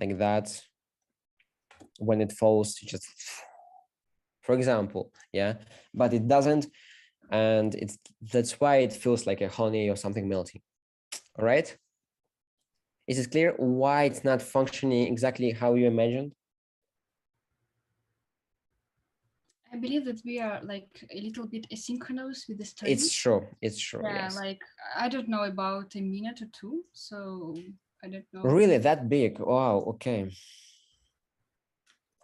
like that. When it falls, you just, for example, yeah, but it doesn't, and that's why it feels like a honey or something melting. All right, is it clear why it's not functioning exactly how you imagined? I believe that we are like a little bit asynchronous with the stream. It's true. Yeah, yes. like I don't know, about a minute or two, so I don't know. Really that big? Wow. Okay,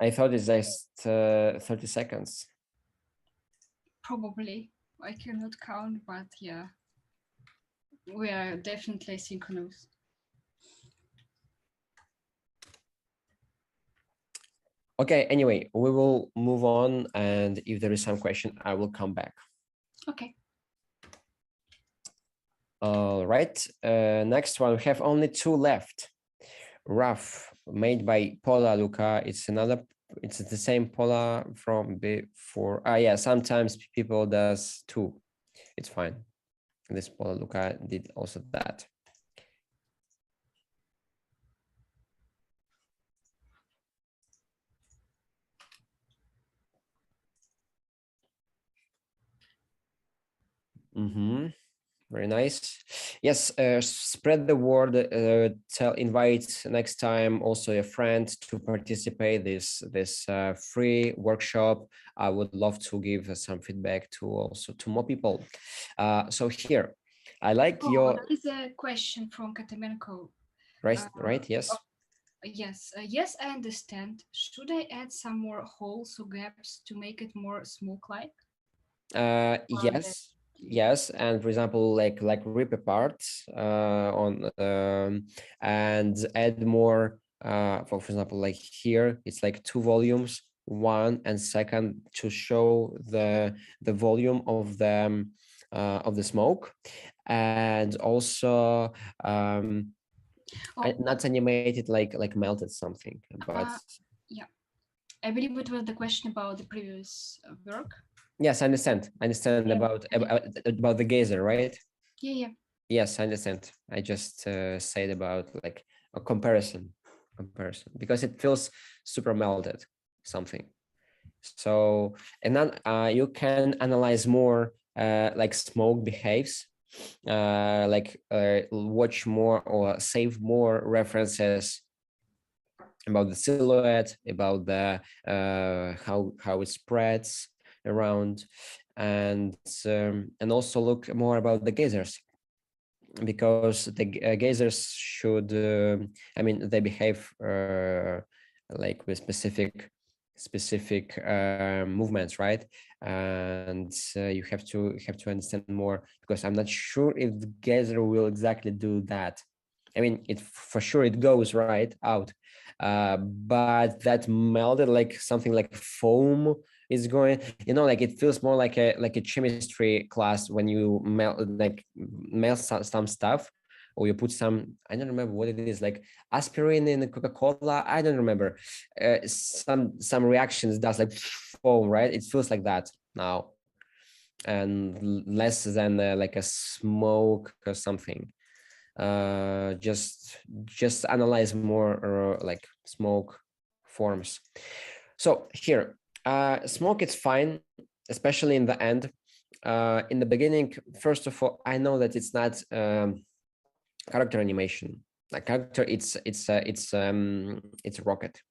I thought it's just 30 seconds. Probably. I cannot count, but yeah, we are definitely asynchronous. Okay, anyway, we will move on, and if there is some question, I will come back. Okay. All right, next one, we have only two left. Rough, made by Paula Luca. It's the same Paula from before. Yeah, sometimes people does two. It's fine. This Paula Luca did also that. Very nice. Yes, spread the word. Invite next time also a friend to participate this free workshop. I would love to give some feedback to more people. So here, I like Oh, your there is a question from Katamenko. right, yes. Yes, yes, I understand. Should I add some more holes or gaps to make it more smoke-like? Yes, yes, and for example, like rip apart on and add more. For example, like here, it's like two volumes, one and second, to show the volume of the smoke, and also Oh, not animated like melted something, but yeah. I believe it was the question about the previous work. yes, I understand. I understand Yeah, about the geyser, right? yeah, yeah. Yes, I understand. I just said about like a comparison, because it feels super melted, something. So, and then you can analyze more like smoke behaves, watch more or save more references about the silhouette, about the how it spreads around, and also look more about the geysers, because the geysers should I mean, they behave like with specific movements, right? And you have to understand more, because I'm not sure if the geyser will exactly do that. I mean, it for sure it goes right out, but that melted like something like foam is going, like it feels more like a chemistry class when you melt some stuff, or you put some, I don't remember what it is, like aspirin in Coca-Cola, I don't remember. Some reactions does like foam, right? It feels like that now, and less than like a smoke or something. Just analyze more like smoke forms. So here, smoke is fine, especially in the end. In the beginning, first of all, I know that it's not character animation. Like character, it's a rocket,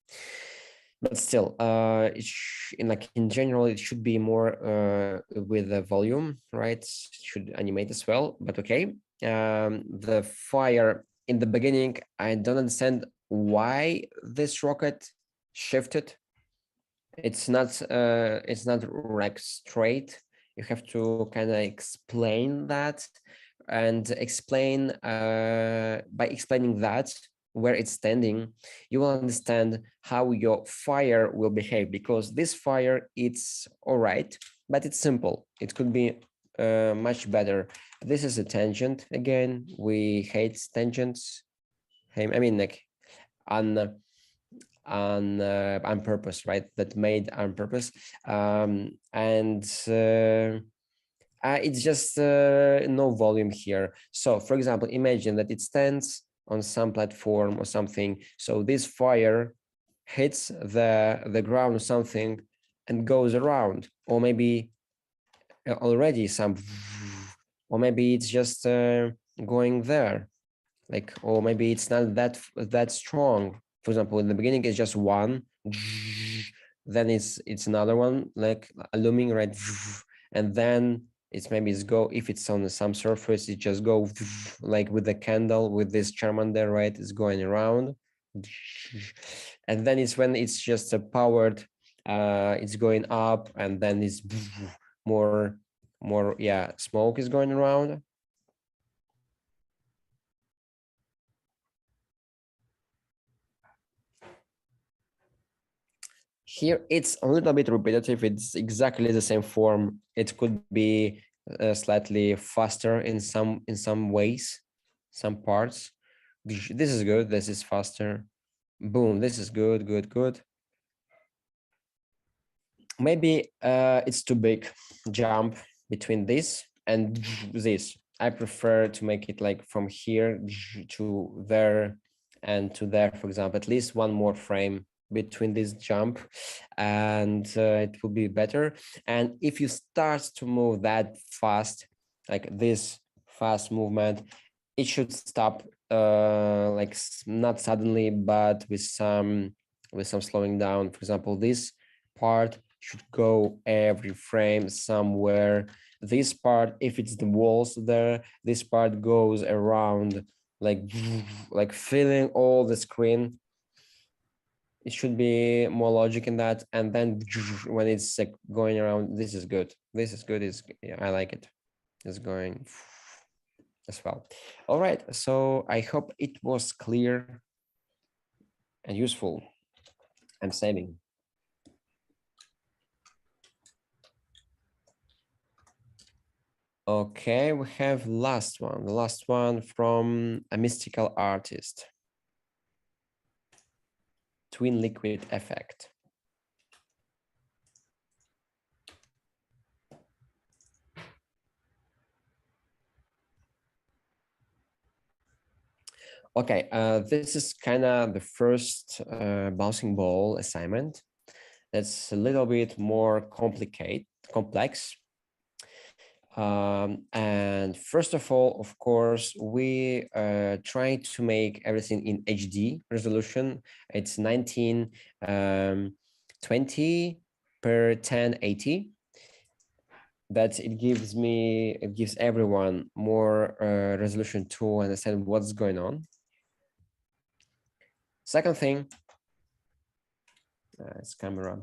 but still, in general, it should be more with the volume, right? It should animate as well, but okay. The fire in the beginning, I don't understand why this rocket shifted. It's not like straight. You have to kind of explain that, and explain by explaining that where it's standing, you will understand how your fire will behave, because this fire, it's all right, but it's simple. It could be much better. This is a tangent again. We hate tangents. I mean, like on on purpose, right? That made on purpose, and it's just no volume here. So, for example, imagine that it stands on some platform or something. So this fire hits the ground or something and goes around, or maybe already some, or maybe it's just going there, like, or maybe it's not that strong. For example, in the beginning it's just one, then it's another one, like looming, right? And then it's go, if it's on some surface, it just go like with the candle, with this Charmander, right? It's going around, and then it's when it's just a powered, it's going up, and then it's more, yeah, smoke is going around. Here it's a little bit repetitive. It's exactly the same form. It could be slightly faster in some ways, some parts. This is good. This is faster. Boom. This is good. Good. Maybe it's too big jump between this and this. I prefer to make it like from here to there and to there, for example, at least one more frame between this jump, and it will be better. And if you start to move that fast, like this fast movement, it should stop like not suddenly, but with some slowing down. For example, this part should go every frame somewhere. This part, if it's the walls there, this part goes around like filling all the screen. It should be more logic in that. And then when it's like going around, this is good. This is good. Yeah, I like it. It's going as well. All right. So I hope it was clear and useful. I'm saving. Okay, we have the last one from a mystical artist. Twin liquid effect. Okay, this is kind of the first bouncing ball assignment. That's a little bit more complex. And first of all, of course, we try to make everything in HD resolution. It's 1920 per 1080. That it gives everyone more resolution to understand what's going on. Second thing, it's camera.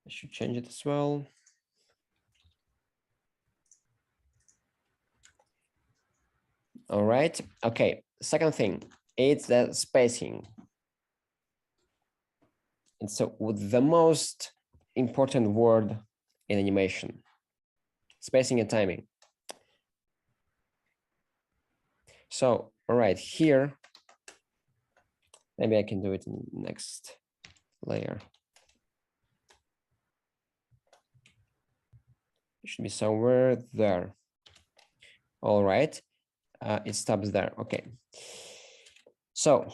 I should change it as well. All right. Okay. Second thing, it's the spacing. And so with the most important word in animation, spacing and timing. So, all right, here, maybe I can do it in the next layer. It should be somewhere there. All right, it stops there. Okay. So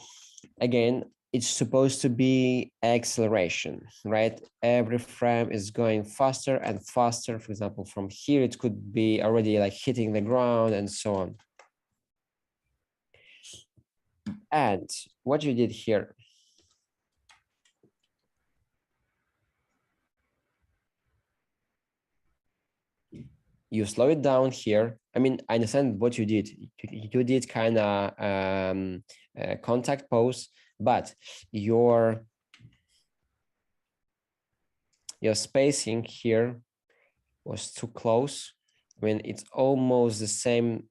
again, it's supposed to be acceleration, right? Every frame is going faster and faster. For example, from here, it could be already like hitting the ground and so on. And what you did here, you slow it down here. I mean, I understand what you did. You did kind of contact pose, but your spacing here was too close. I mean, it's almost the same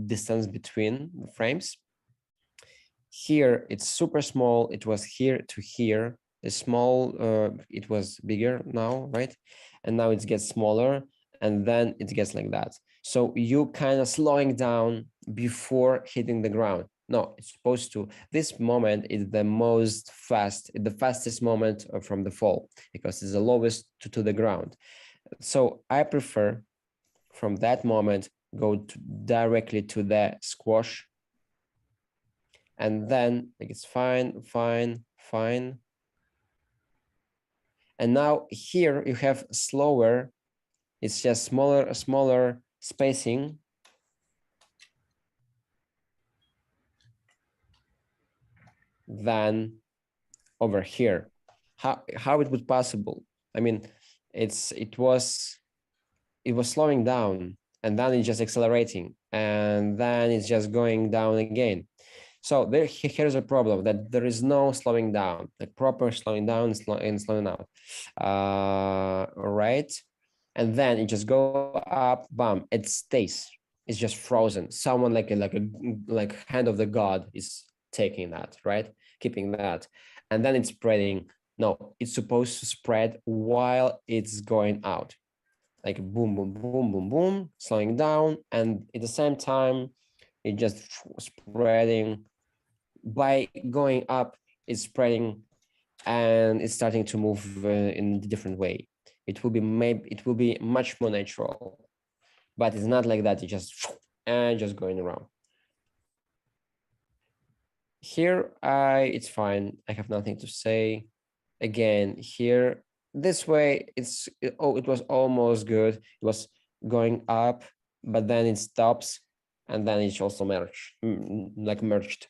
distance between the frames. Here, it's super small. It was here to here. It's small, it was bigger now, right? And now it gets smaller, and then it gets like that. So you kind of slowing down before hitting the ground. No, it's supposed to. This moment is the fastest moment from the fall, because it's the lowest to the ground. So I prefer from that moment go directly to the squash, and then like it's fine. And now here you have slower, it's just smaller spacing. Than over here. How it was possible? I mean, it was slowing down, and then it's just accelerating, and then it's just going down again. So here's a problem, that there is no slowing down, like proper slowing down and slowing out. Right, and then it just go up, bam, it stays. It's just frozen. Someone like hand of the god is taking that, right, keeping that, and then it's spreading. No, it's supposed to spread while it's going out, like boom, boom, boom, boom, boom, slowing down, and at the same time, it just spreading. By going up, it's spreading, and it's starting to move in a different way. It will be much more natural, but it's not like that. It's just going around. Here, it's fine. I have nothing to say. Again, here, this way, it was almost good. It was going up, but then it stops, and then it's also merged.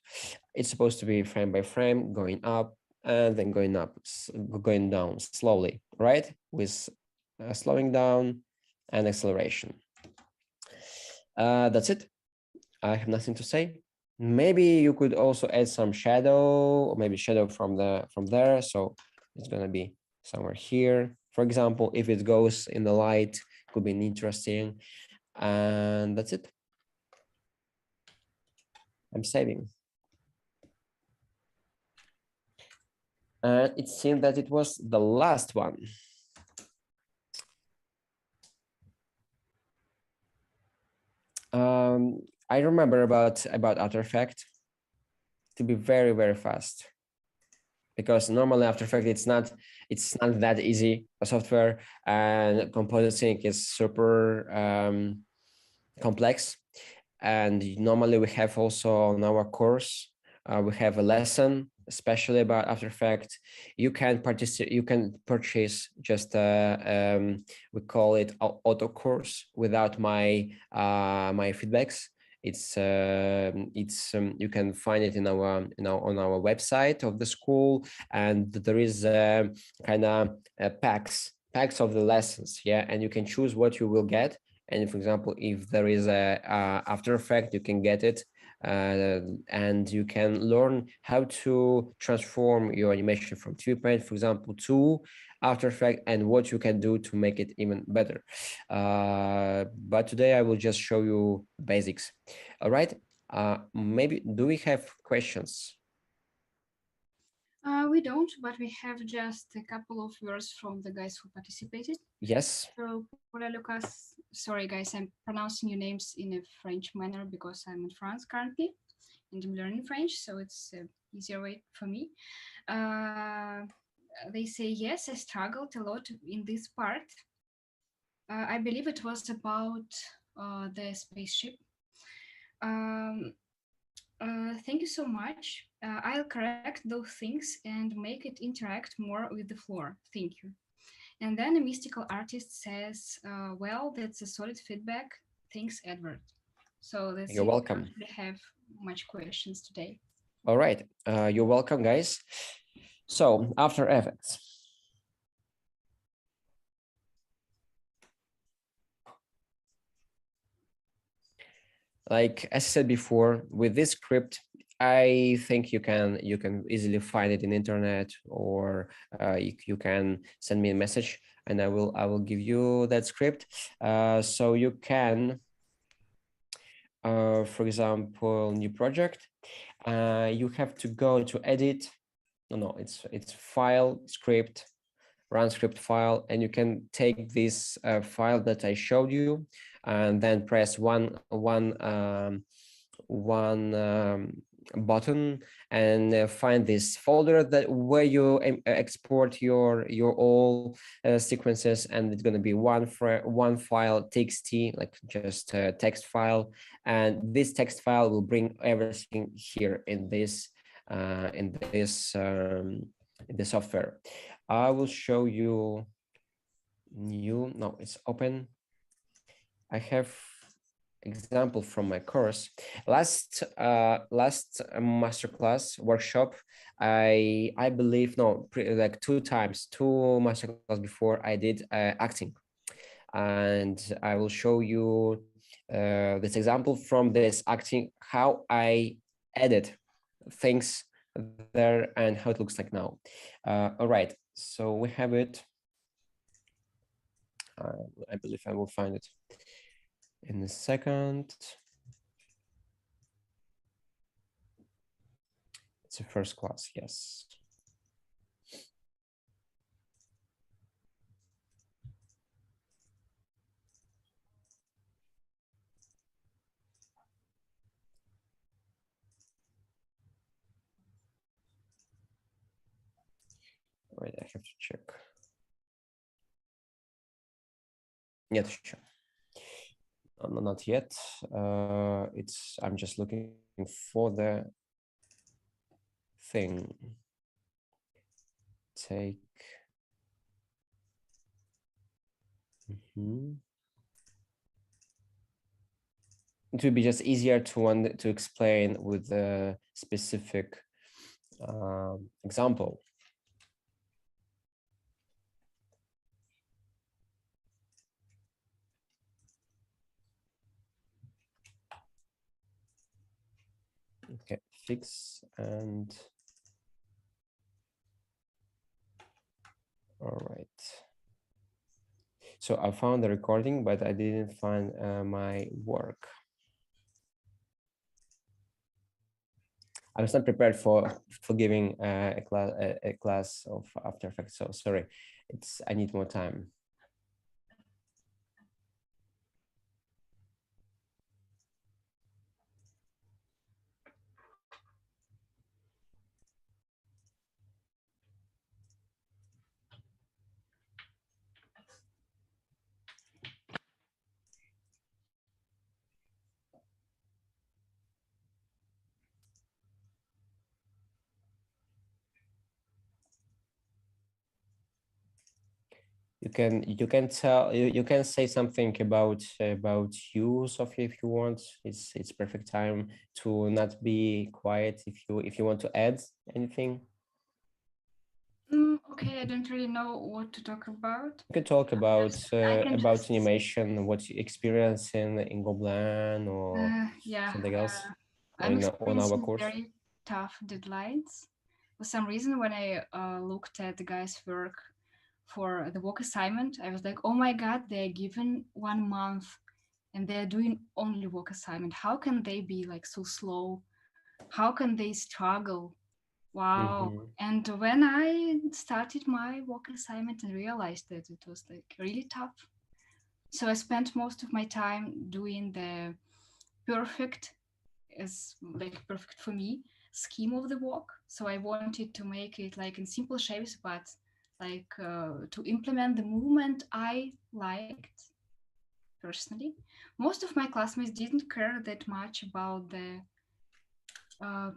It's supposed to be frame by frame, going up, and then going up, going down slowly, right? With slowing down and acceleration. That's it. I have nothing to say. Maybe you could also add some shadow, or maybe shadow from there. So it's gonna be somewhere here. For example, if it goes in the light, could be interesting. And that's it. I'm saving. And it seemed that it was the last one. I remember about After Effects to be very, very fast, because normally After Effects it's not that easy a software, and compositing is super complex. And normally we have also on our course we have a lesson especially about After Effects. You can participate, you can purchase just we call it auto course without my my feedbacks. It's you can find it in our on our website of the school, and there is kind of packs of the lessons, yeah, and you can choose what you will get. And for example, if there is a After Effect, you can get it, and you can learn how to transform your animation from 2D Paint, for example, to After Effect, and what you can do to make it even better. But today I will just show you basics. All right. Maybe do we have questions? We don't, but we have just a couple of words from the guys who participated. Yes. So, Paula, Lucas, sorry guys, I'm pronouncing your names in a French manner because I'm in France currently and I'm learning French, so it's an easier way for me. They say, yes, I struggled a lot in this part. I believe it was about the spaceship. Thank you so much. I'll correct those things and make it interact more with the floor. Thank you. And then a mystical artist says, well, that's a solid feedback. Thanks, Edward. So that's You're welcome. We have much questions today. All right. You're welcome, guys. So After Effects. Like as I said before, with this script, I think you can easily find it in internet, or you can send me a message and I will give you that script. So you can, for example, new project. You have to go to edit. No, it's file, script, run script file, and you can take this file that I showed you, and then press one button and find this folder that where you export your all sequences, and it's going to be one file txt, like just a text file, and this text file will bring everything here in this the software. I will show you new. No, it's open. I have example from my course. Last masterclass workshop, I believe like two masterclass before I did acting, and I will show you this example from this acting, how I edit things there and how it looks like now. All right, so we have it. I believe I will find it in a second. It's a first class, yes. Wait, I have to check. Yet, no, not yet. I'm just looking for the thing. Take. It would be just easier to explain with a specific example. Okay, fix and all right. So I found the recording, but I didn't find my work. I was not prepared for giving a class of After Effects. So sorry, I need more time. You can tell you can say something about you, Sophie, if you want. It's perfect time to not be quiet if you want to add anything. Okay, I don't really know what to talk about. You can talk about just animation, what you experience in Gobelin or yeah, something else I'm on our experiencing course. very tough deadlines. For some reason, when I looked at the guy's work for the work assignment, I was like, oh my God, they're given 1 month and they're doing only work assignment. How can they be like so slow? How can they struggle? Wow. Mm-hmm. And when I started my work assignment and realized that it was like really tough, so I spent most of my time doing the perfect, is like perfect for me, scheme of the work. So I wanted to make it like in simple shapes, but like to implement the movement I liked personally. Most of my classmates didn't care that much about the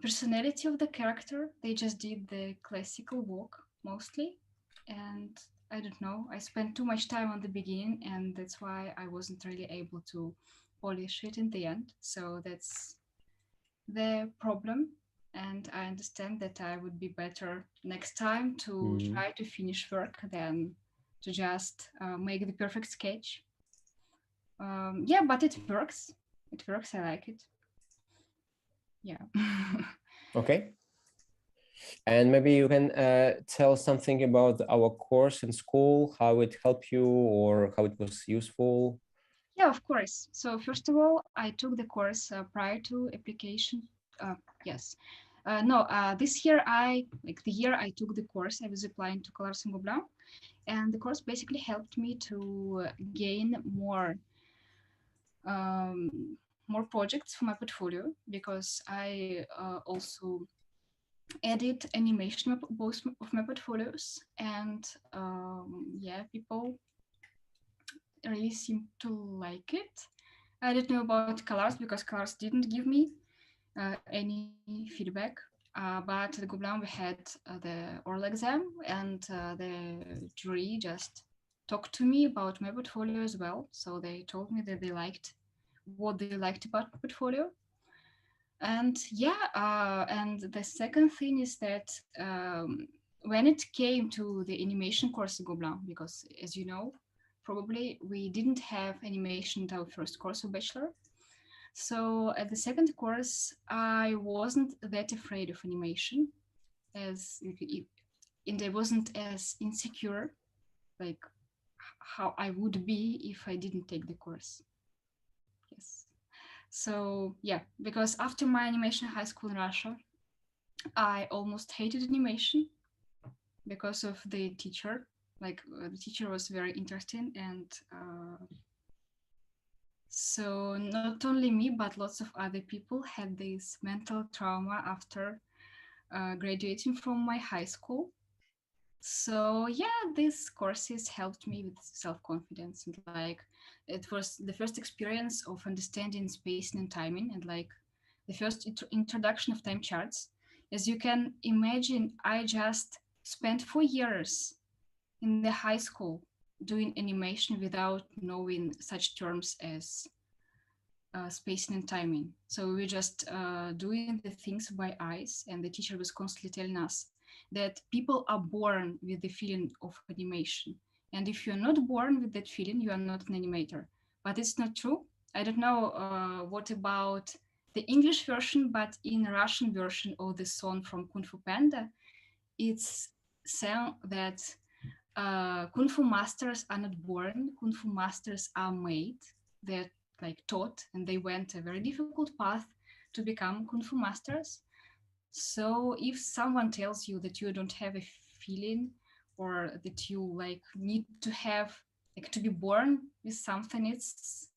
personality of the character. They just did the classical work mostly. And I don't know, I spent too much time on the beginning, and that's why I wasn't really able to polish it in the end. So that's the problem. And I understand that I would be better next time to try to finish work than to just make the perfect sketch. Yeah, but it works. It works. I like it. Yeah. Okay. And maybe you can tell something about our course in school, how it helped you or how it was useful. Yeah, of course. So first of all, I took the course prior to application. Yes. No, this year like the year I took the course, I was applying to Colors and Gobelin, and the course basically helped me to gain more projects for my portfolio, because I also edit animation of both of my portfolios, and yeah, people really seem to like it. I don't know about Colors because Colors didn't give me any feedback. But the Gobelin, we had the oral exam, and the jury just talked to me about my portfolio as well. So they told me that they liked what they liked about my portfolio. And yeah, and the second thing is that when it came to the animation course in Gobelin, because as you know, probably we didn't have animation at our first course of bachelor. So at the second course, I wasn't that afraid of animation, and I wasn't as insecure like how I would be if I didn't take the course. Yes. So yeah, because after my animation high school in Russia, I almost hated animation because of the teacher. Like the teacher was very interesting, and so not only me, but lots of other people had this mental trauma after graduating from my high school. So yeah, these courses helped me with self-confidence, and like it was the first experience of understanding spacing and timing, and like the first introduction of time charts. As you can imagine, I just spent 4 years in the high school doing animation without knowing such terms as spacing and timing. So we were just doing the things by eyes, and the teacher was constantly telling us that people are born with the feeling of animation. And if you're not born with that feeling, you are not an animator. But it's not true. I don't know what about the English version, but in Russian version of the song from Kung Fu Panda, it's saying that Kung Fu masters are not born, Kung Fu masters are made. They're like taught, and they went a very difficult path to become Kung Fu masters. So if someone tells you that you don't have a feeling, or that you like need to have like to be born with something, it's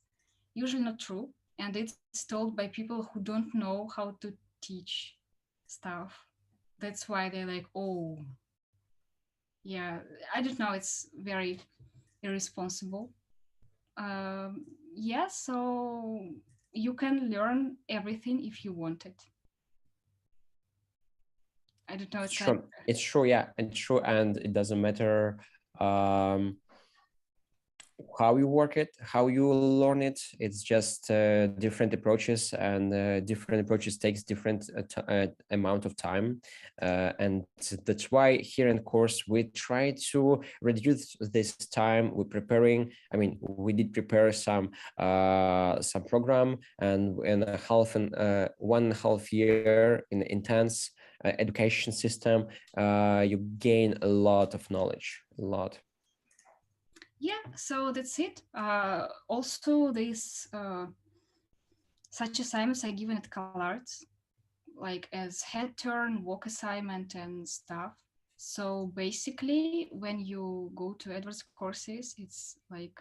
usually not true. And it's told by people who don't know how to teach stuff. That's why they're like, oh, yeah, I don't know, it's very irresponsible. Yeah, so you can learn everything if you want it. I don't know, it's like, Sure, it's true. Yeah, it's true, and it doesn't matter um, how you work it, how you learn it. It's just different approaches, and different approaches takes different amount of time, and that's why here in course we try to reduce this time. We're preparing. I mean, we did prepare some program, and in a half and 1.5 year in intense education system, you gain a lot of knowledge, a lot. yeah, so that's it. Also, this such assignments are given at CalArts, like as head turn, work assignment, and stuff. So basically, when you go to Edward's courses, it's like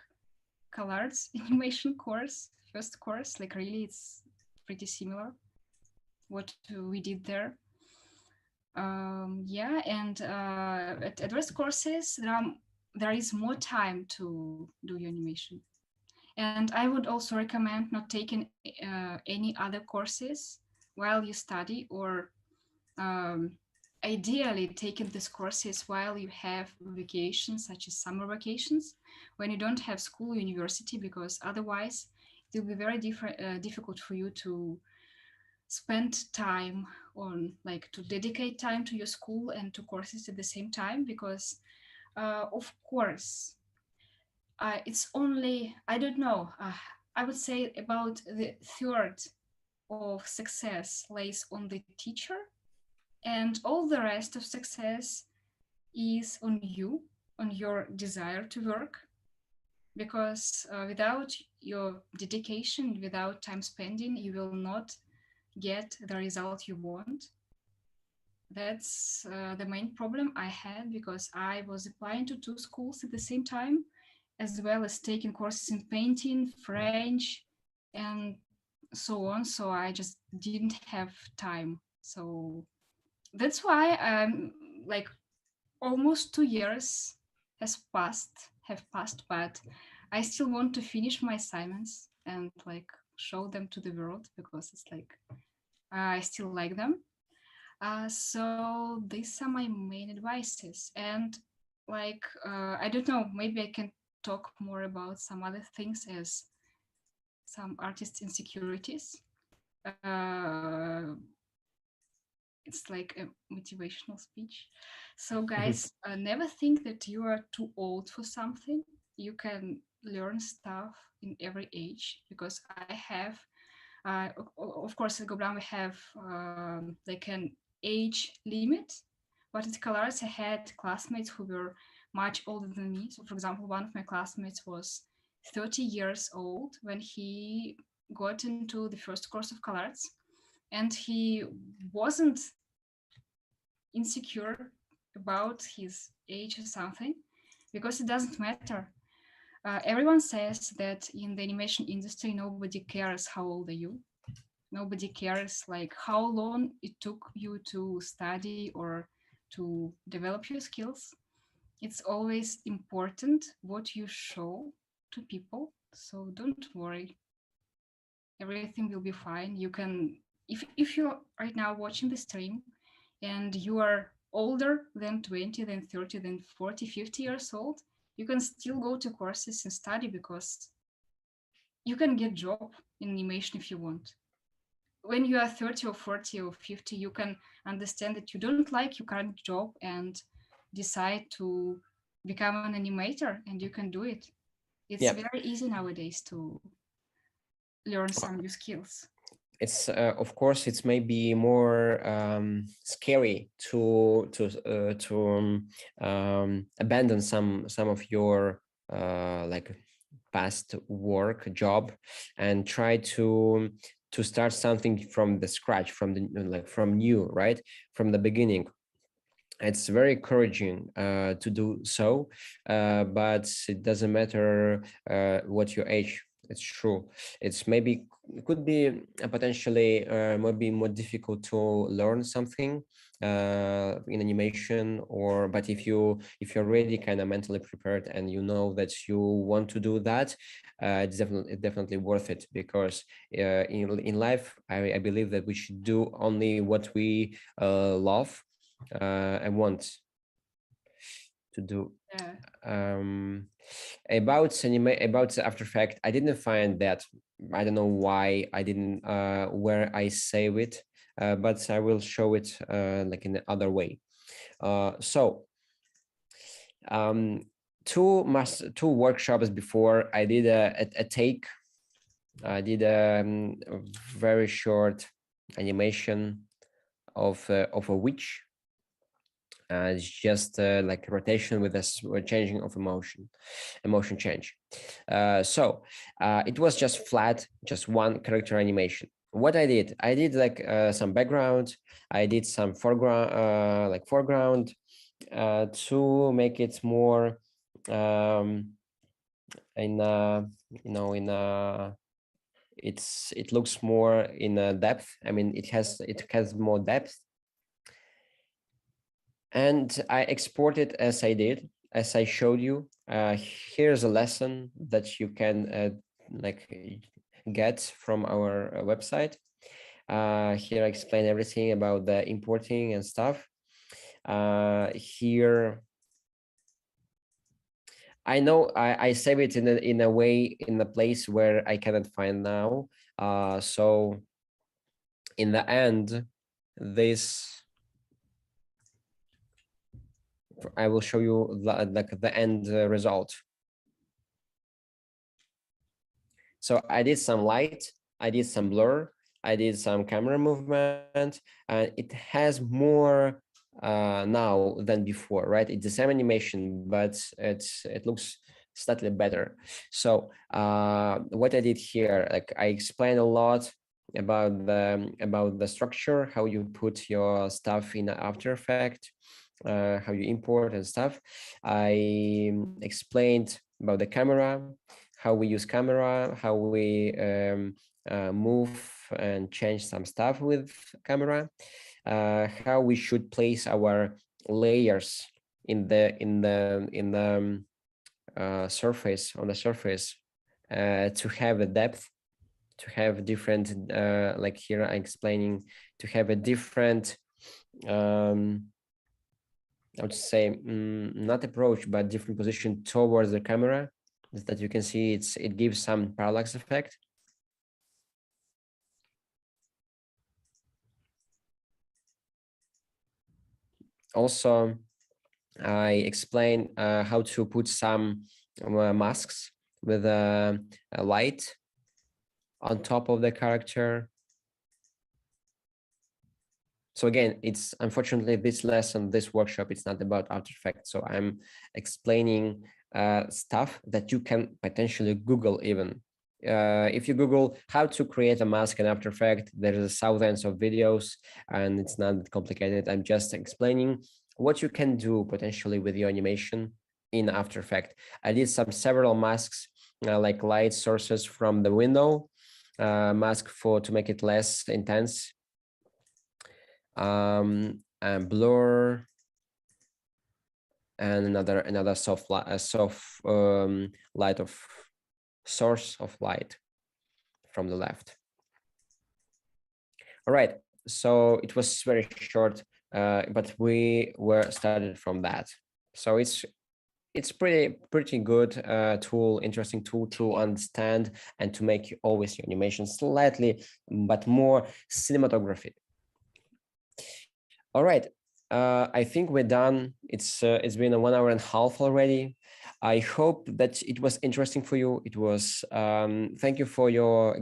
CalArts animation course, first course. Like really, it's pretty similar what we did there. Yeah, and at Edward's courses, there is more time to do your animation. And I would also recommend not taking any other courses while you study, or um, ideally taking these courses while you have vacations, such as summer vacations, when you don't have school, university, because otherwise it will be very difficult for you to spend time on, like, to dedicate time to your school and to courses at the same time, because of course it's only, I don't know, I would say about the third of success lays on the teacher, and all the rest of success is on you, on your desire to work. Because without your dedication, without time spending, you will not get the result you want. That's the main problem I had, because I was applying to 2 schools at the same time, as well as taking courses in painting, French, and so on. So I just didn't have time. So that's why I'm like almost 2 years have passed, but I still want to finish my assignments and like show them to the world, because it's like I still like them. So these are my main advices. And like, I don't know, maybe I can talk more about some other things as some artist insecurities. Uh, it's like a motivational speech. So guys, never think that you are too old for something. You can learn stuff in every age, because I have, of course, at GoBrown we have like an age limit, but at CalArts I had classmates who were much older than me. So for example, one of my classmates was 30 years old when he got into the first course of CalArts, and he wasn't insecure about his age or something, because it doesn't matter. Everyone says that in the animation industry, nobody cares how old are you. Nobody cares like how long it took you to study or to develop your skills. It's always important what you show to people. So don't worry. Everything will be fine. You can, if you're right now watching the stream and you are older than 20, than 30, than 40, 50 years old, you can still go to courses and study, because you can get job in animation if you want. When you are 30 or 40 or 50, you can understand that you don't like your current job and decide to become an animator, and you can do it. It's Yeah. very easy nowadays to learn some new skills. it's of course it's maybe more scary to abandon some of your like past work job and try to start something from the scratch, from the like from new, right, from the beginning. It's very encouraging to do so, but it doesn't matter what your age. It's true. It's maybe it could be potentially maybe more difficult to learn something in animation, or but if you're already kind of mentally prepared and you know that you want to do that, it's definitely worth it, because in life I believe that we should do only what we love I want to do. Yeah. About After Effects, I didn't find that. I don't know why I didn't where I save it, but I will show it like in the other way. So two workshops before I did a take. I did a very short animation of a witch. It's just like rotation with a changing of emotion change. So it was just flat, just one character animation. What I did like some background, I did some foreground, like foreground, to make it more in in it looks more in depth. I mean, it has more depth. And I exported as I did, as I showed you. Here's a lesson that you can like get from our website. Here I explain everything about the importing and stuff. Here, I know I save it in a way, in a place where I cannot find now. So in the end, this I will show you like the end result. So I did some light, I did some blur, I did some camera movement, and it has more now than before, right? It's the same animation, but it looks slightly better. So what I did here, like I explained a lot about the structure, how you put your stuff in After Effects, how you import and stuff. I explained about the camera, how we use camera, how we move and change some stuff with camera, how we should place our layers in the surface, on the surface, to have a depth, to have different like here I'm explaining, to have a different I would say not approach, but different position towards the camera, that you can see it gives some parallax effect. Also, I explain how to put some masks with a light on top of the character. So again, it's unfortunately this lesson, this workshop, it's not about After Effects. So I'm explaining stuff that you can potentially Google even. If you Google how to create a mask in After Effects, there's thousands of videos and it's not that complicated. I'm just explaining what you can do potentially with your animation in After Effects. I did several masks, like light sources from the window, mask to make it less intense, and blur, and another soft light of source of light from the left. All right, so it was very short, but we were started from that. So it's pretty good tool, interesting tool to understand and to make always your animation slightly but more cinematographic. All right, I think we're done. It's been 1 hour and a half already. I hope that it was interesting for you. It was. Thank you for your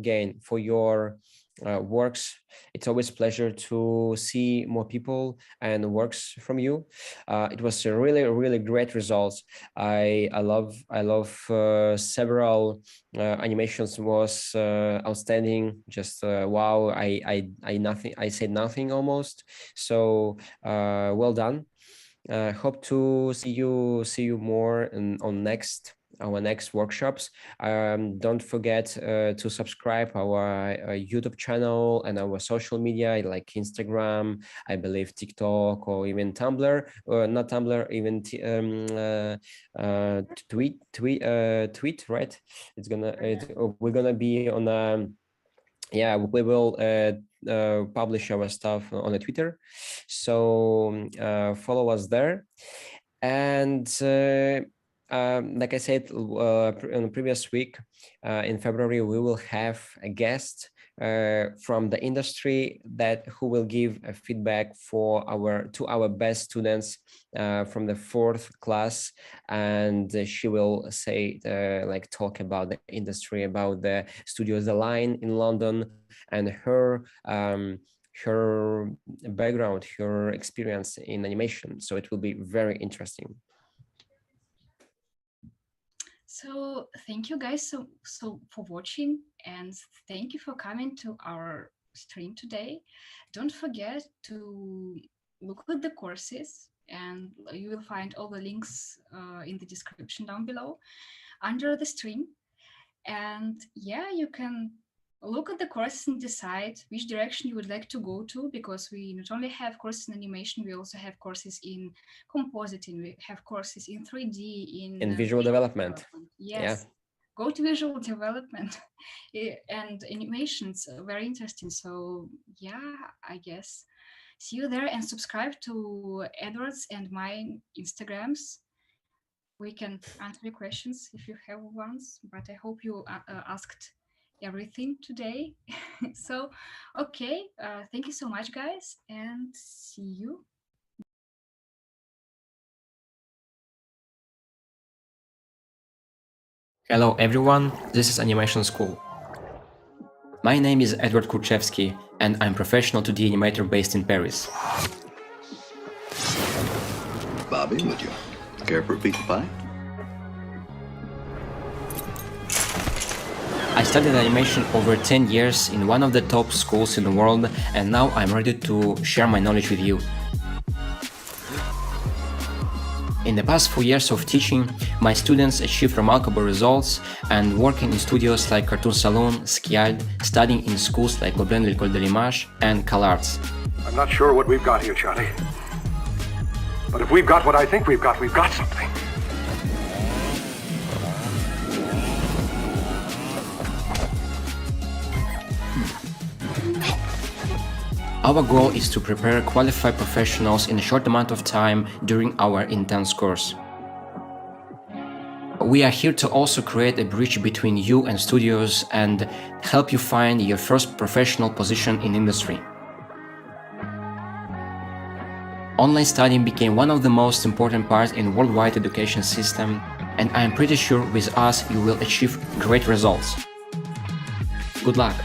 works. It's always a pleasure to see more people and works from you. It was a really great results. I love several animations was outstanding. Just wow. I said nothing almost. So well done. Hope to see you more on our next workshops. Don't forget to subscribe our YouTube channel and our social media like Instagram, I believe TikTok, or even Tumblr, or not Tumblr, even tweet, right? We're gonna be on yeah, we will publish our stuff on the Twitter, so follow us there. And like I said in the previous week, in February, we will have a guest from the industry who will give a feedback to our best students from the 4th class, and she will talk about the industry, about the Studios The Line in London, and her background, her experience in animation. So it will be very interesting. So thank you guys so for watching, and thank you for coming to our stream today. Don't forget to look at the courses, and you will find all the links in the description down below under the stream. And yeah, you can look at the courses and decide which direction you would like to go to, because we not only have courses in animation, we also have courses in compositing, we have courses in 3D, in visual development. Yes, yeah. Go to visual development and animations, very interesting. So yeah, I guess see you there, and subscribe to Edward's and my Instagrams. We can answer your questions if you have ones, but I hope you asked everything today. So, okay, thank you so much, guys, and see you. Hello everyone, this is Animation School. My name is Edward Kurchevsky, and I'm professional 2D animator based in Paris. Bobby, would you care for a piece of pie? I studied animation over 10 years in one of the top schools in the world, and now I'm ready to share my knowledge with you. In the past 4 years of teaching, my students achieved remarkable results and working in studios like Cartoon Saloon, Skiald, studying in schools like Gobelin, l'École de l'Image and CalArts. I'm not sure what we've got here, Charlie. But if we've got what I think we've got something. Our goal is to prepare qualified professionals in a short amount of time during our intense course. We are here to also create a bridge between you and studios and help you find your first professional position in industry. Online studying became one of the most important parts in worldwide education system, and I am pretty sure with us you will achieve great results. Good luck!